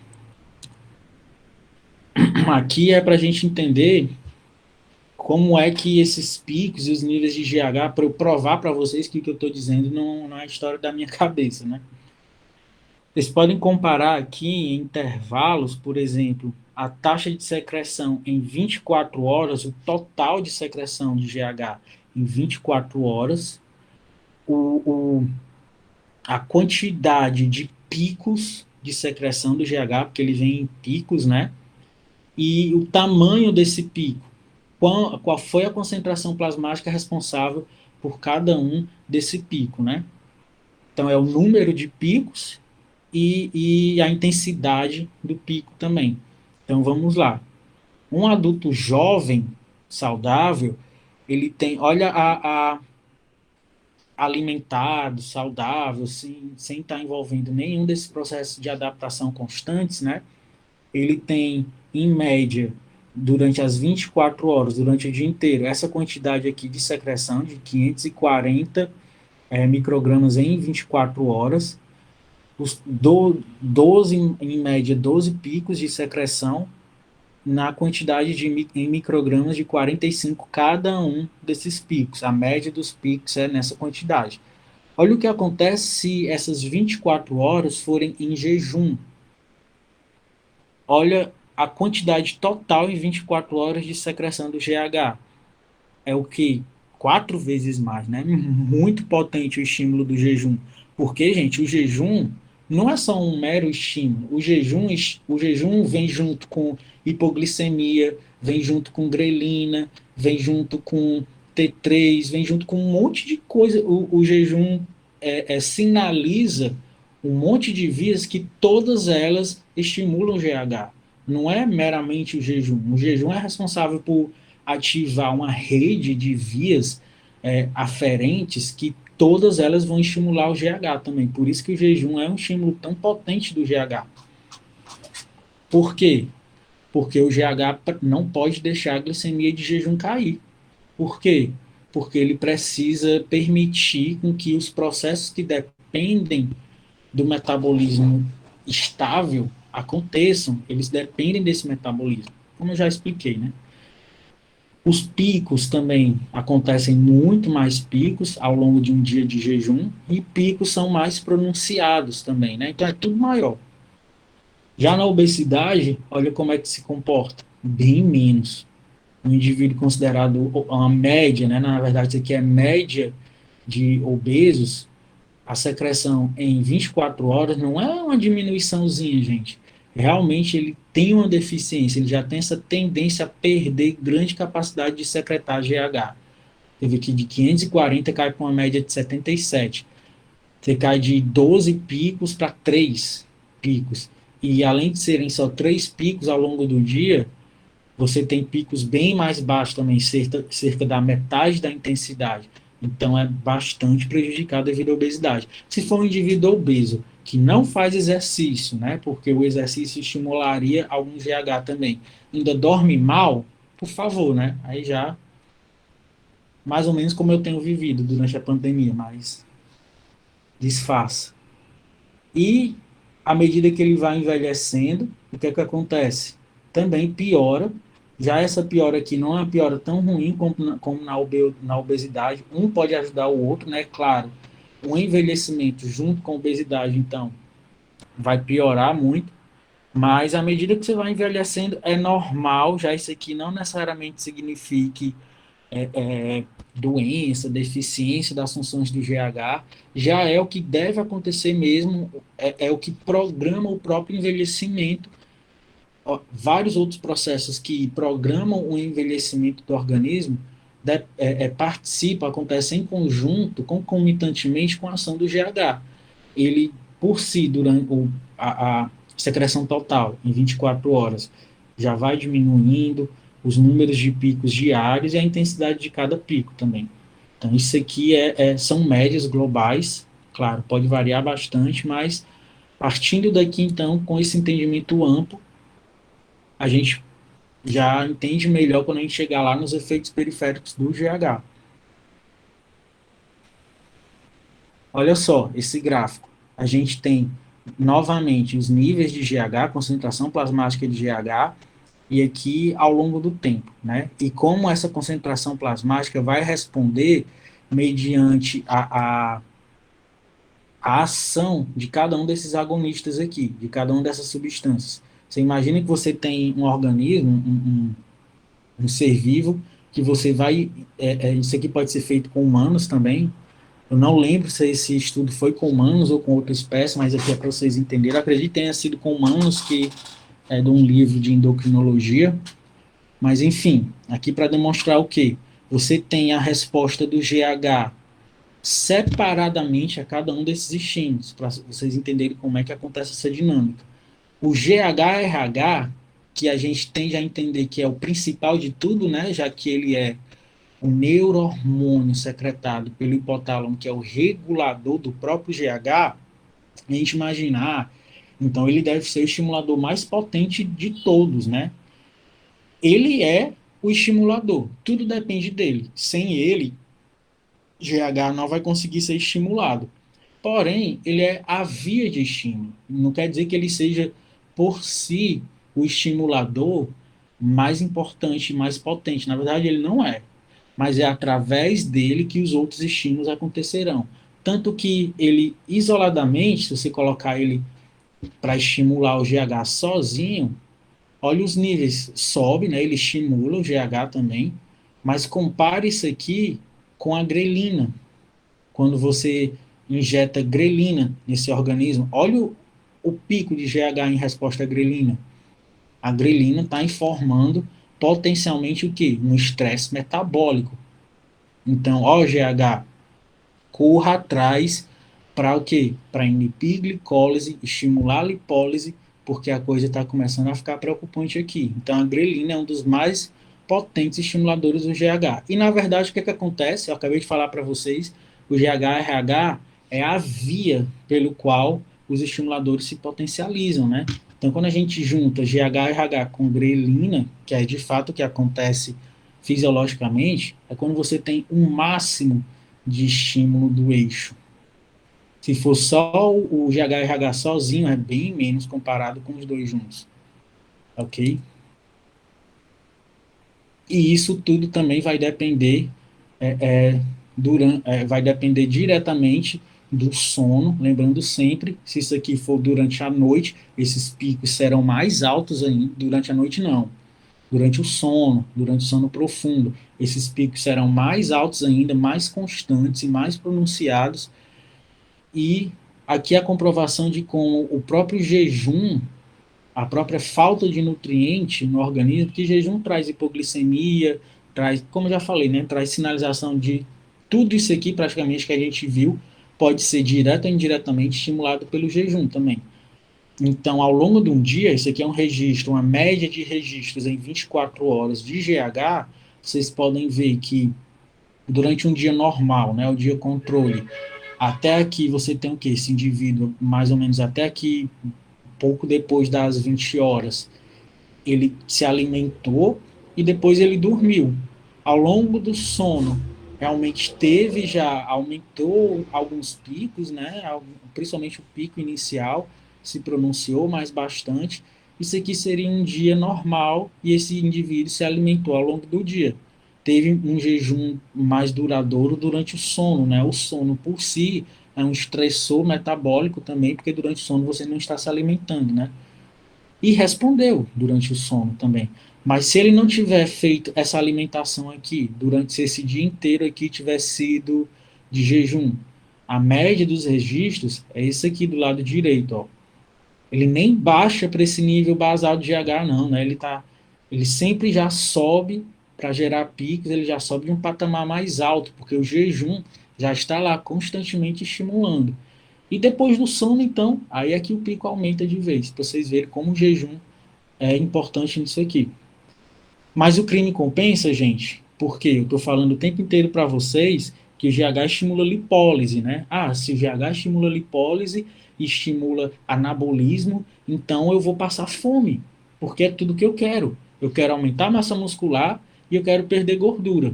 Aqui é para a gente entender como é que esses picos e os níveis de GH, para eu provar para vocês que o que eu estou dizendo não é história da minha cabeça, né? Vocês podem comparar aqui em intervalos, por exemplo, a taxa de secreção em 24 horas, o total de secreção de GH em 24 horas, o, o, a quantidade de picos de secreção do GH, porque ele vem em picos, né? E o tamanho desse pico. Qual foi a concentração plasmática responsável por cada um desse pico, né? Então, é o número de picos e a intensidade do pico também. Então vamos lá. Um adulto jovem, saudável, ele tem, olha a alimentado, saudável, sem estar envolvendo nenhum desses processos de adaptação constantes, né? Ele tem, em média, durante as 24 horas, durante o dia inteiro, essa quantidade aqui de secreção de 540 microgramas em 24 horas, 12, em média, 12 picos de secreção na quantidade em microgramas de 45 cada um desses picos. A média dos picos é nessa quantidade. Olha o que acontece se essas 24 horas forem em jejum. Olha a quantidade total em 24 horas de secreção do GH. É o que? 4 vezes mais, né? Muito potente o estímulo do jejum. Porque, gente, o jejum não é só um mero estímulo. O jejum vem junto com hipoglicemia, vem junto com grelina, vem junto com T3, vem junto com um monte de coisa. O jejum sinaliza um monte de vias que todas elas estimulam o GH. Não é meramente o jejum. O jejum é responsável por ativar uma rede de vias aferentes que todas elas vão estimular o GH também. Por isso que o jejum é um estímulo tão potente do GH. Por quê? Porque o GH não pode deixar a glicemia de jejum cair. Por quê? Porque ele precisa permitir com que os processos que dependem do metabolismo estável aconteçam. Eles dependem desse metabolismo, como eu já expliquei, né? Os picos também acontecem muito mais picos ao longo de um dia de jejum e picos são mais pronunciados também, né? Então é tudo maior. Já na obesidade, olha como é que se comporta, bem menos. Um indivíduo considerado uma média, né? Na verdade, isso aqui é média de obesos, a secreção em 24 horas não é uma diminuiçãozinha, gente. Realmente ele tem uma deficiência, ele já tem essa tendência a perder grande capacidade de secretar GH. Teve que de 540 cai para uma média de 77. Você cai de 12 picos para 3 picos. E além de serem só 3 picos ao longo do dia, você tem picos bem mais baixos também, cerca da metade da intensidade. Então, é bastante prejudicado devido à obesidade. Se for um indivíduo obeso que não faz exercício, né, porque o exercício estimularia algum GH também, ainda dorme mal, por favor, né, aí já mais ou menos como eu tenho vivido durante a pandemia, mas disfarça. E à medida que ele vai envelhecendo, o que é que acontece? Também piora. Já essa piora aqui não é uma piora tão ruim como na obesidade. Um pode ajudar o outro, né? Claro, o envelhecimento junto com a obesidade, então, vai piorar muito. Mas à medida que você vai envelhecendo, é normal. Já isso aqui não necessariamente signifique doença, deficiência das funções do GH, já é o que deve acontecer mesmo, é o que programa o próprio envelhecimento. Ó, vários outros processos que programam o envelhecimento do organismo participam, acontecem em conjunto, concomitantemente com a ação do GH. Ele, por si, durante a secreção total, em 24 horas, já vai diminuindo os números de picos diários e a intensidade de cada pico também. Então, isso aqui são médias globais, claro, pode variar bastante, mas partindo daqui, então, com esse entendimento amplo, a gente já entende melhor quando a gente chegar lá nos efeitos periféricos do GH. Olha só esse gráfico. A gente tem novamente os níveis de GH, concentração plasmática de GH, e aqui ao longo do tempo, né? E como essa concentração plasmática vai responder mediante a ação de cada um desses agonistas aqui, de cada uma dessas substâncias. Você imagina que você tem um organismo, um ser vivo, que você vai. Isso aqui pode ser feito com humanos também. Eu não lembro se esse estudo foi com humanos ou com outra espécie, mas aqui é para vocês entenderem. Eu acredito que tenha sido com humanos, que é de um livro de endocrinologia. Mas, enfim, aqui para demonstrar o quê? Você tem a resposta do GH separadamente a cada um desses estímulos, para vocês entenderem como é que acontece essa dinâmica. O GHRH, que a gente tende a entender que é o principal de tudo, né, já que ele é o neurohormônio secretado pelo hipotálamo, que é o regulador do próprio GH, a gente imaginar, então ele deve ser o estimulador mais potente de todos, né? Ele é o estimulador, tudo depende dele. Sem ele, GH não vai conseguir ser estimulado. Porém, ele é a via de estímulo. Não quer dizer que ele seja, por si, o estimulador mais importante, mais potente. Na verdade, ele não é. Mas é através dele que os outros estímulos acontecerão. Tanto que ele, isoladamente, se você colocar ele para estimular o GH sozinho, olha os níveis, sobe, né? Ele estimula o GH também, mas compare isso aqui com a grelina. Quando você injeta grelina nesse organismo. Olha o pico de GH em resposta à grelina. A grelina está informando potencialmente o quê? Um estresse metabólico. Então, ó, o GH, corra atrás para o quê? Para inibir glicólise, estimular a lipólise, porque a coisa está começando a ficar preocupante aqui. Então, a grelina é um dos mais potentes estimuladores do GH. E, na verdade, o que acontece? Eu acabei de falar para vocês, o GH-RH é a via pelo qual os estimuladores se potencializam, né? Então, quando a gente junta GH-RH com grelina, que é de fato o que acontece fisiologicamente, é quando você tem um máximo de estímulo do eixo. Se for só o GH-RH sozinho, é bem menos comparado com os dois juntos. Ok? E isso tudo também vai depender, vai depender diretamente do sono. Lembrando sempre, se isso aqui for durante a noite, esses picos serão mais altos ainda. Durante a noite, não. Durante o sono profundo, esses picos serão mais altos ainda, mais constantes e mais pronunciados. E aqui a comprovação de como o próprio jejum, a própria falta de nutriente no organismo, que jejum traz hipoglicemia, traz, como eu já falei, né, traz sinalização de tudo isso aqui praticamente que a gente viu, pode ser direto ou indiretamente estimulado pelo jejum também. Então, ao longo de um dia, isso aqui é um registro, uma média de registros em 24 horas de GH, vocês podem ver que durante um dia normal, né, o dia controle, até aqui você tem o quê? Esse indivíduo, mais ou menos até aqui, pouco depois das 20 horas, ele se alimentou e depois ele dormiu. Ao longo do sono, realmente teve já, aumentou alguns picos, né? Principalmente o pico inicial se pronunciou mais bastante. Isso aqui seria um dia normal e esse indivíduo se alimentou ao longo do dia. Teve um jejum mais duradouro durante o sono, né? O sono por si é um estressor metabólico também, porque durante o sono você não está se alimentando, né? E respondeu durante o sono também. Mas se ele não tiver feito essa alimentação aqui, durante esse dia inteiro aqui, tiver sido de jejum, a média dos registros é isso aqui do lado direito, ó. Ele nem baixa para esse nível basal de GH, não, né? Ele sempre já sobe para gerar picos, ele já sobe de um patamar mais alto, porque o jejum já está lá constantemente estimulando. E depois do sono, então, aí é que o pico aumenta de vez, para vocês verem como o jejum é importante nisso aqui. Mas o crime compensa, gente, porque eu estou falando o tempo inteiro para vocês que o GH estimula a lipólise, né? Ah, se o GH estimula a lipólise, estimula anabolismo, então eu vou passar fome, porque é tudo que eu quero. Eu quero aumentar a massa muscular e eu quero perder gordura.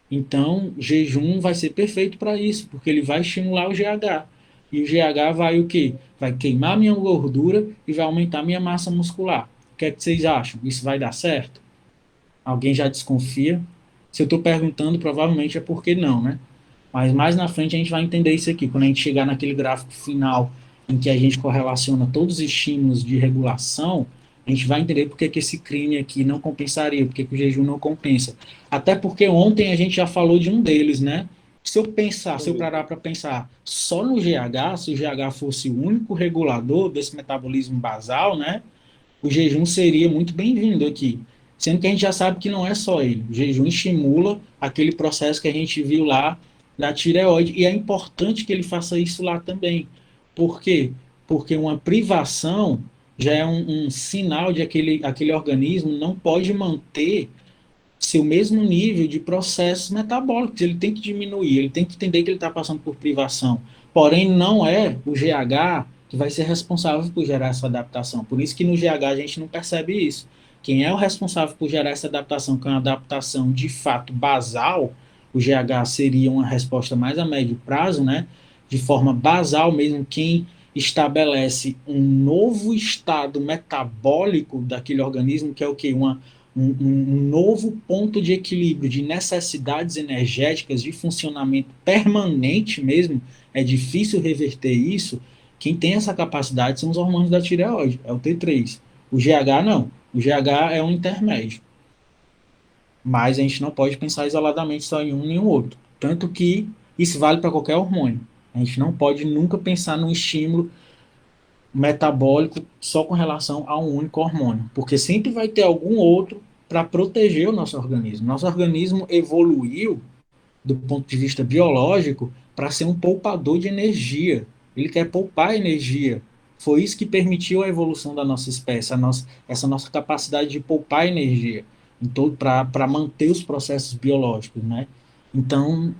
Então, jejum vai ser perfeito para isso, porque ele vai estimular o GH. E o GH vai o quê? Vai queimar minha gordura e vai aumentar minha massa muscular. O que é que vocês acham? Isso vai dar certo? Alguém já desconfia? Se eu estou perguntando, provavelmente é porque não, né? Mas mais na frente a gente vai entender isso aqui, quando a gente chegar naquele gráfico final em que a gente correlaciona todos os estímulos de regulação, a gente vai entender porque que esse crime aqui não compensaria, porque que o jejum não compensa. Até porque ontem a gente já falou de um deles, né? Se eu parar para pensar só no GH, se o GH fosse o único regulador desse metabolismo basal, né? O jejum seria muito bem-vindo aqui. Sendo que a gente já sabe que não é só ele. O jejum estimula aquele processo que a gente viu lá da tireoide, e é importante que ele faça isso lá também. Por quê? Porque uma privação já é um sinal de aquele organismo não pode manter seu mesmo nível de processos metabólicos. Ele tem que diminuir, ele tem que entender que ele está passando por privação. Porém, não é o GH que vai ser responsável por gerar essa adaptação. Por isso que no GH a gente não percebe isso. Quem é o responsável por gerar essa adaptação, que é uma adaptação de fato basal, o GH seria uma resposta mais a médio prazo, né? De forma basal mesmo, quem estabelece um novo estado metabólico daquele organismo, que é o que? Um novo ponto de equilíbrio de necessidades energéticas, de funcionamento permanente mesmo, é difícil reverter isso. Quem tem essa capacidade são os hormônios da tireoide, é o T3. O GH não, o GH é um intermédio. Mas a gente não pode pensar isoladamente só em um nem o outro. Tanto que isso vale para qualquer hormônio. A gente não pode nunca pensar num estímulo metabólico só com relação a um único hormônio, porque sempre vai ter algum outro para proteger o nosso organismo. Nosso organismo evoluiu do ponto de vista biológico para ser um poupador de energia. Ele quer poupar energia. Foi isso que permitiu a evolução da nossa espécie, essa nossa capacidade de poupar energia para manter os processos biológicos, né? Então,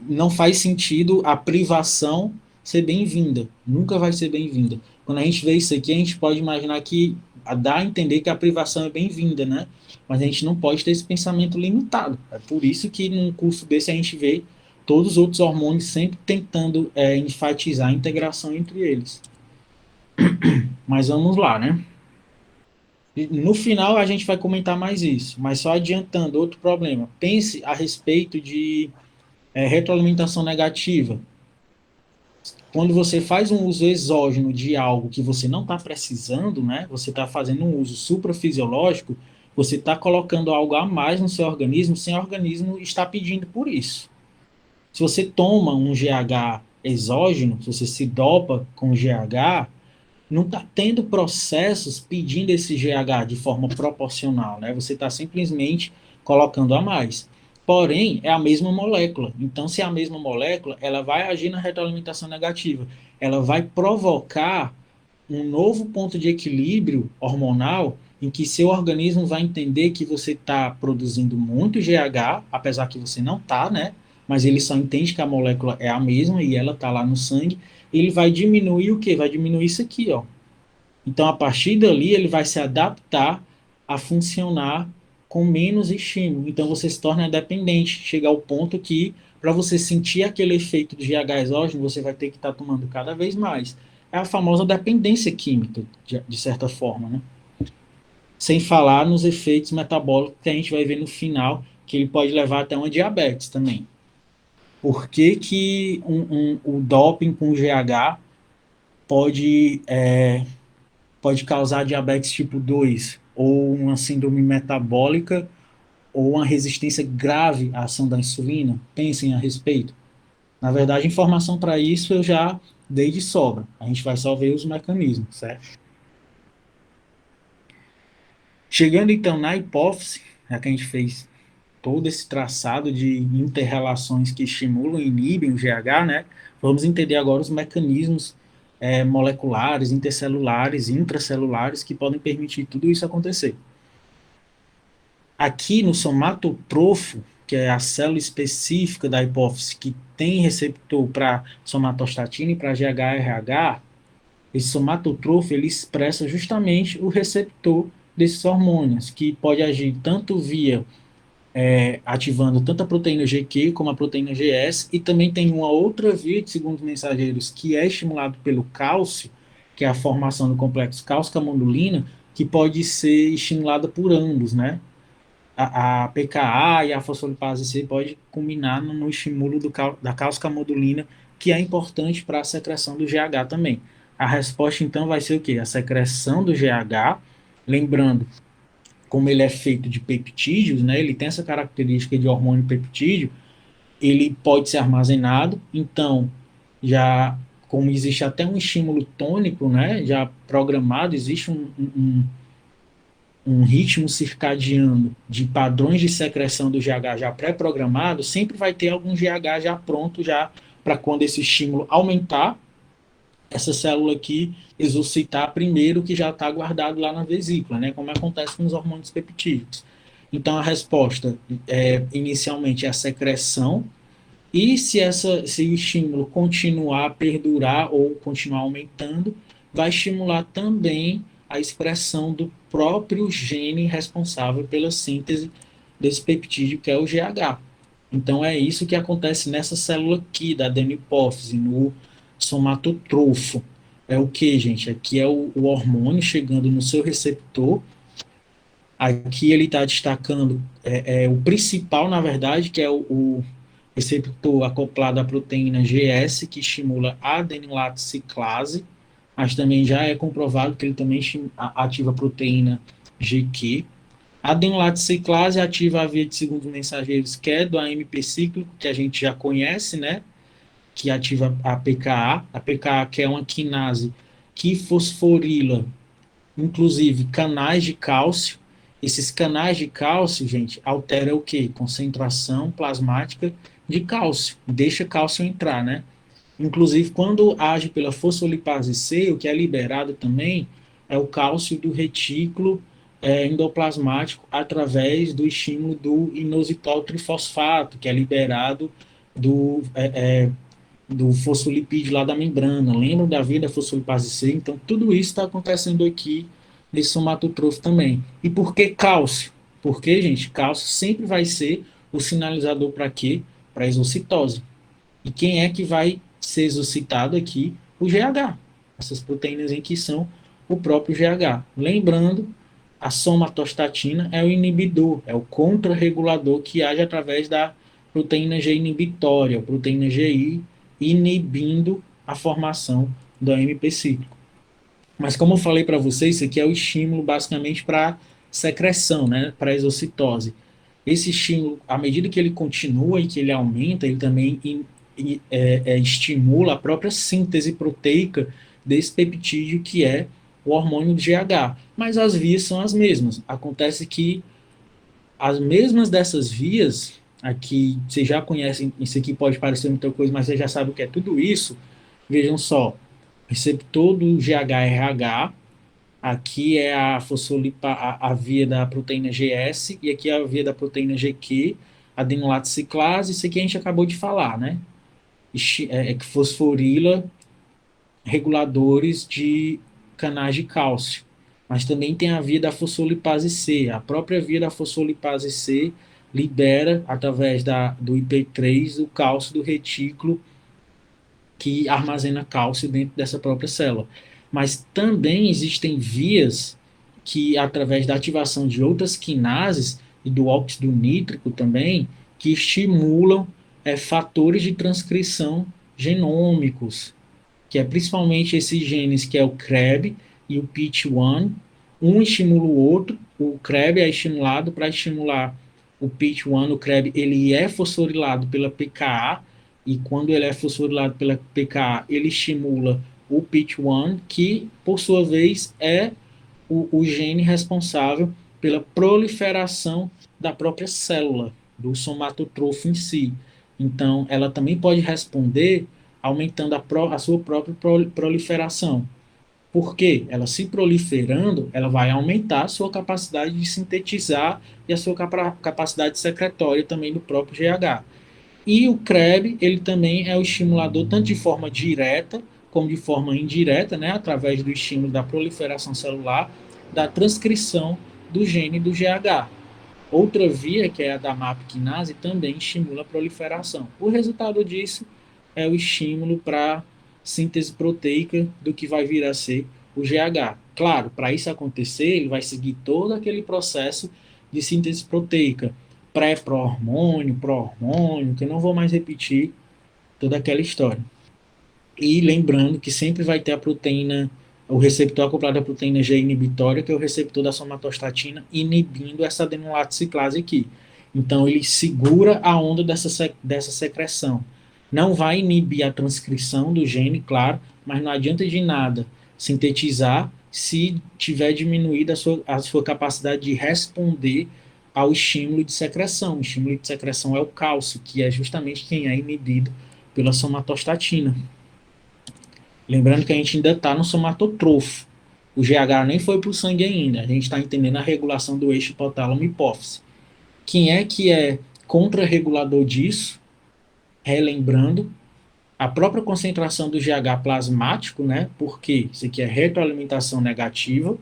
não faz sentido a privação ser bem-vinda. Nunca vai ser bem-vinda. Quando a gente vê isso aqui, a gente pode imaginar que dá a entender que a privação é bem-vinda, né? Mas a gente não pode ter esse pensamento limitado. É por isso que num curso desse a gente vê todos os outros hormônios sempre tentando enfatizar a integração entre eles. Mas vamos lá, né? E no final a gente vai comentar mais isso, mas só adiantando outro problema. Pense a respeito de retroalimentação negativa. Quando você faz um uso exógeno de algo que você não está precisando, né? Você está fazendo um uso suprafisiológico, você está colocando algo a mais no seu organismo sem o organismo estar pedindo por isso. Se você toma um GH exógeno, se você se dopa com GH, não está tendo processos pedindo esse GH de forma proporcional, né? Você está simplesmente colocando a mais. Porém, é a mesma molécula. Então, se é a mesma molécula, ela vai agir na retroalimentação negativa. Ela vai provocar um novo ponto de equilíbrio hormonal em que seu organismo vai entender que você está produzindo muito GH, apesar que você não está, né? Mas ele só entende que a molécula é a mesma e ela está lá no sangue. Ele vai diminuir o quê? Vai diminuir isso aqui, ó. Então, a partir dali, ele vai se adaptar a funcionar com menos estímulo. Então, você se torna dependente. Chega ao ponto que, para você sentir aquele efeito de GH exógeno, você vai ter que estar tomando cada vez mais. É a famosa dependência química, de certa forma, né? Sem falar nos efeitos metabólicos que a gente vai ver no final, que ele pode levar até uma diabetes também. Por que, que o doping com GH pode causar diabetes tipo 2, ou uma síndrome metabólica, ou uma resistência grave à ação da insulina? Pensem a respeito. Na verdade, informação para isso eu já dei de sobra. A gente vai só ver os mecanismos, certo? Chegando então na hipófise, já que a gente fez todo esse traçado de interrelações que estimulam e inibem o GH, né? Vamos entender agora os mecanismos moleculares, intercelulares, intracelulares que podem permitir tudo isso acontecer. Aqui no somatotrofo, que é a célula específica da hipófise que tem receptor para somatostatina e para GHRH, esse somatotrofo ele expressa justamente o receptor desses hormônios, que pode agir tanto via ativando tanto a proteína GQ como a proteína GS, e também tem uma outra via de segundos mensageiros que é estimulado pelo cálcio, que é a formação do complexo cálcio-camondulina, que pode ser estimulada por ambos, né? A PKA e a fosfolipase C pode combinar no estímulo da calcicamodulina, que é importante para a secreção do GH também. A resposta, então, vai ser o quê? A secreção do GH, lembrando, como ele é feito de peptídeos, né, ele tem essa característica de hormônio peptídeo, ele pode ser armazenado, então, já como existe até um estímulo tônico, né, já programado, existe um ritmo circadiano de padrões de secreção do GH já pré-programado, sempre vai ter algum GH já pronto já para quando esse estímulo aumentar, essa célula aqui exorcitar primeiro o que já está guardado lá na vesícula, né? Como acontece com os hormônios peptídicos. Então a resposta inicialmente é a secreção, e se o estímulo continuar a perdurar ou continuar aumentando, vai estimular também a expressão do próprio gene responsável pela síntese desse peptídeo, que é o GH. Então é isso que acontece nessa célula aqui da adenopófise, no somatotrofo. É o que, gente? Aqui é o hormônio chegando no seu receptor. Aqui ele está destacando o principal, na verdade, que é o receptor acoplado à proteína GS, que estimula a adenilato ciclase, mas também já é comprovado que ele também ativa a proteína GQ. A adenilato ciclase ativa a via de segundos mensageiros, que é do AMP cíclico, que a gente já conhece, né? que ativa a PKA que é uma quinase que fosforila, inclusive, canais de cálcio. Esses canais de cálcio, gente, altera o quê? Concentração plasmática de cálcio, deixa cálcio entrar, né? Inclusive, quando age pela fosfolipase C, o que é liberado também é o cálcio do retículo endoplasmático através do estímulo do inositol trifosfato, que é liberado do, do fosfolipídio lá da membrana. Lembra da via da fosfolipase C? Então, tudo isso está acontecendo aqui nesse somatotrofo também. E por que cálcio? Porque, gente, cálcio sempre vai ser o sinalizador para quê? Para exocitose. E quem é que vai ser exocitado aqui? O GH. Essas proteínas em que são o próprio GH. Lembrando, a somatostatina é o inibidor, é o contrarregulador que age através da proteína G inibitória, a proteína GI, inibindo a formação do AMP cíclico. Mas como eu falei para vocês, isso aqui é o estímulo basicamente para secreção, né, para exocitose. Esse estímulo, à medida que ele continua e que ele aumenta, ele também estimula a própria síntese proteica desse peptídeo que é o hormônio GH. Mas as vias são as mesmas. Acontece que as mesmas dessas vias, aqui vocês já conhecem, isso aqui pode parecer muita coisa, mas vocês já sabem o que é tudo isso. Vejam só, receptor do GHRH, aqui é a via da proteína GS e aqui é a via da proteína GQ, adenolato ciclase, isso aqui a gente acabou de falar, né? Que fosforila reguladores de canais de cálcio. Mas também tem a via da fosfolipase C. A própria via da fosfolipase C libera, através do IP3, o cálcio do retículo que armazena cálcio dentro dessa própria célula. Mas também existem vias que, através da ativação de outras quinases e do óxido nítrico também, que estimulam fatores de transcrição genômicos, que é principalmente esses genes que é o CREB e o PIT1, um estimula o outro, o CREB é estimulado para estimular o PIT1, o CREB ele é fosforilado pela PKA, e quando ele é fosforilado pela PKA, ele estimula o PIT1, que por sua vez é o gene responsável pela proliferação da própria célula, do somatotrofo em si. Então, ela também pode responder aumentando a sua própria proliferação. Por quê? Ela se proliferando, ela vai aumentar a sua capacidade de sintetizar e a sua capacidade secretória também do próprio GH. E o CREB, ele também é o estimulador tanto de forma direta como de forma indireta, né, através do estímulo da proliferação celular, da transcrição do gene do GH. Outra via, que é a da MAP quinase, também estimula a proliferação. O resultado disso é o estímulo para síntese proteica do que vai vir a ser o GH. Claro, para isso acontecer, ele vai seguir todo aquele processo de síntese proteica, pré-pro-hormônio, pró-hormônio, que eu não vou mais repetir toda aquela história. E lembrando que sempre vai ter a proteína, o receptor acoplado à proteína G inibitória, que é o receptor da somatostatina, inibindo essa adenolato ciclase aqui. Então, ele segura a onda dessa secreção. Não vai inibir a transcrição do gene, claro, mas não adianta de nada sintetizar se tiver diminuída a sua capacidade de responder ao estímulo de secreção. O estímulo de secreção é o cálcio, que é justamente quem é inibido pela somatostatina. Lembrando que a gente ainda está no somatotrofo. O GH nem foi para o sangue ainda. A gente está entendendo a regulação do eixo hipotálamo-hipófise. Quem é que é contrarregulador disso? Relembrando, a própria concentração do GH plasmático, né? Porque isso aqui é retroalimentação negativa,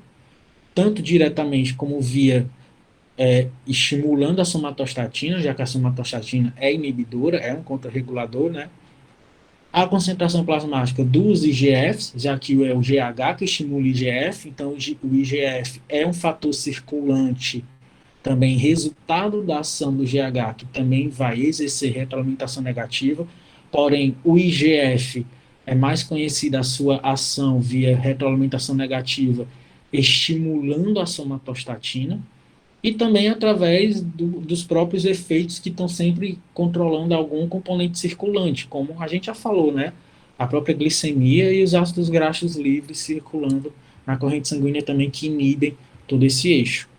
tanto diretamente como via estimulando a somatostatina, já que a somatostatina é inibidora, é um contrarregulador, né? A concentração plasmática dos IGFs, já que é o GH que estimula o IGF, então o IGF é um fator circulante, também resultado da ação do GH, que também vai exercer retroalimentação negativa, porém o IGF é mais conhecida a sua ação via retroalimentação negativa, estimulando a somatostatina, e também através dos próprios efeitos que estão sempre controlando algum componente circulante, como a gente já falou, né? A própria glicemia e os ácidos graxos livres circulando na corrente sanguínea também que inibem todo esse eixo.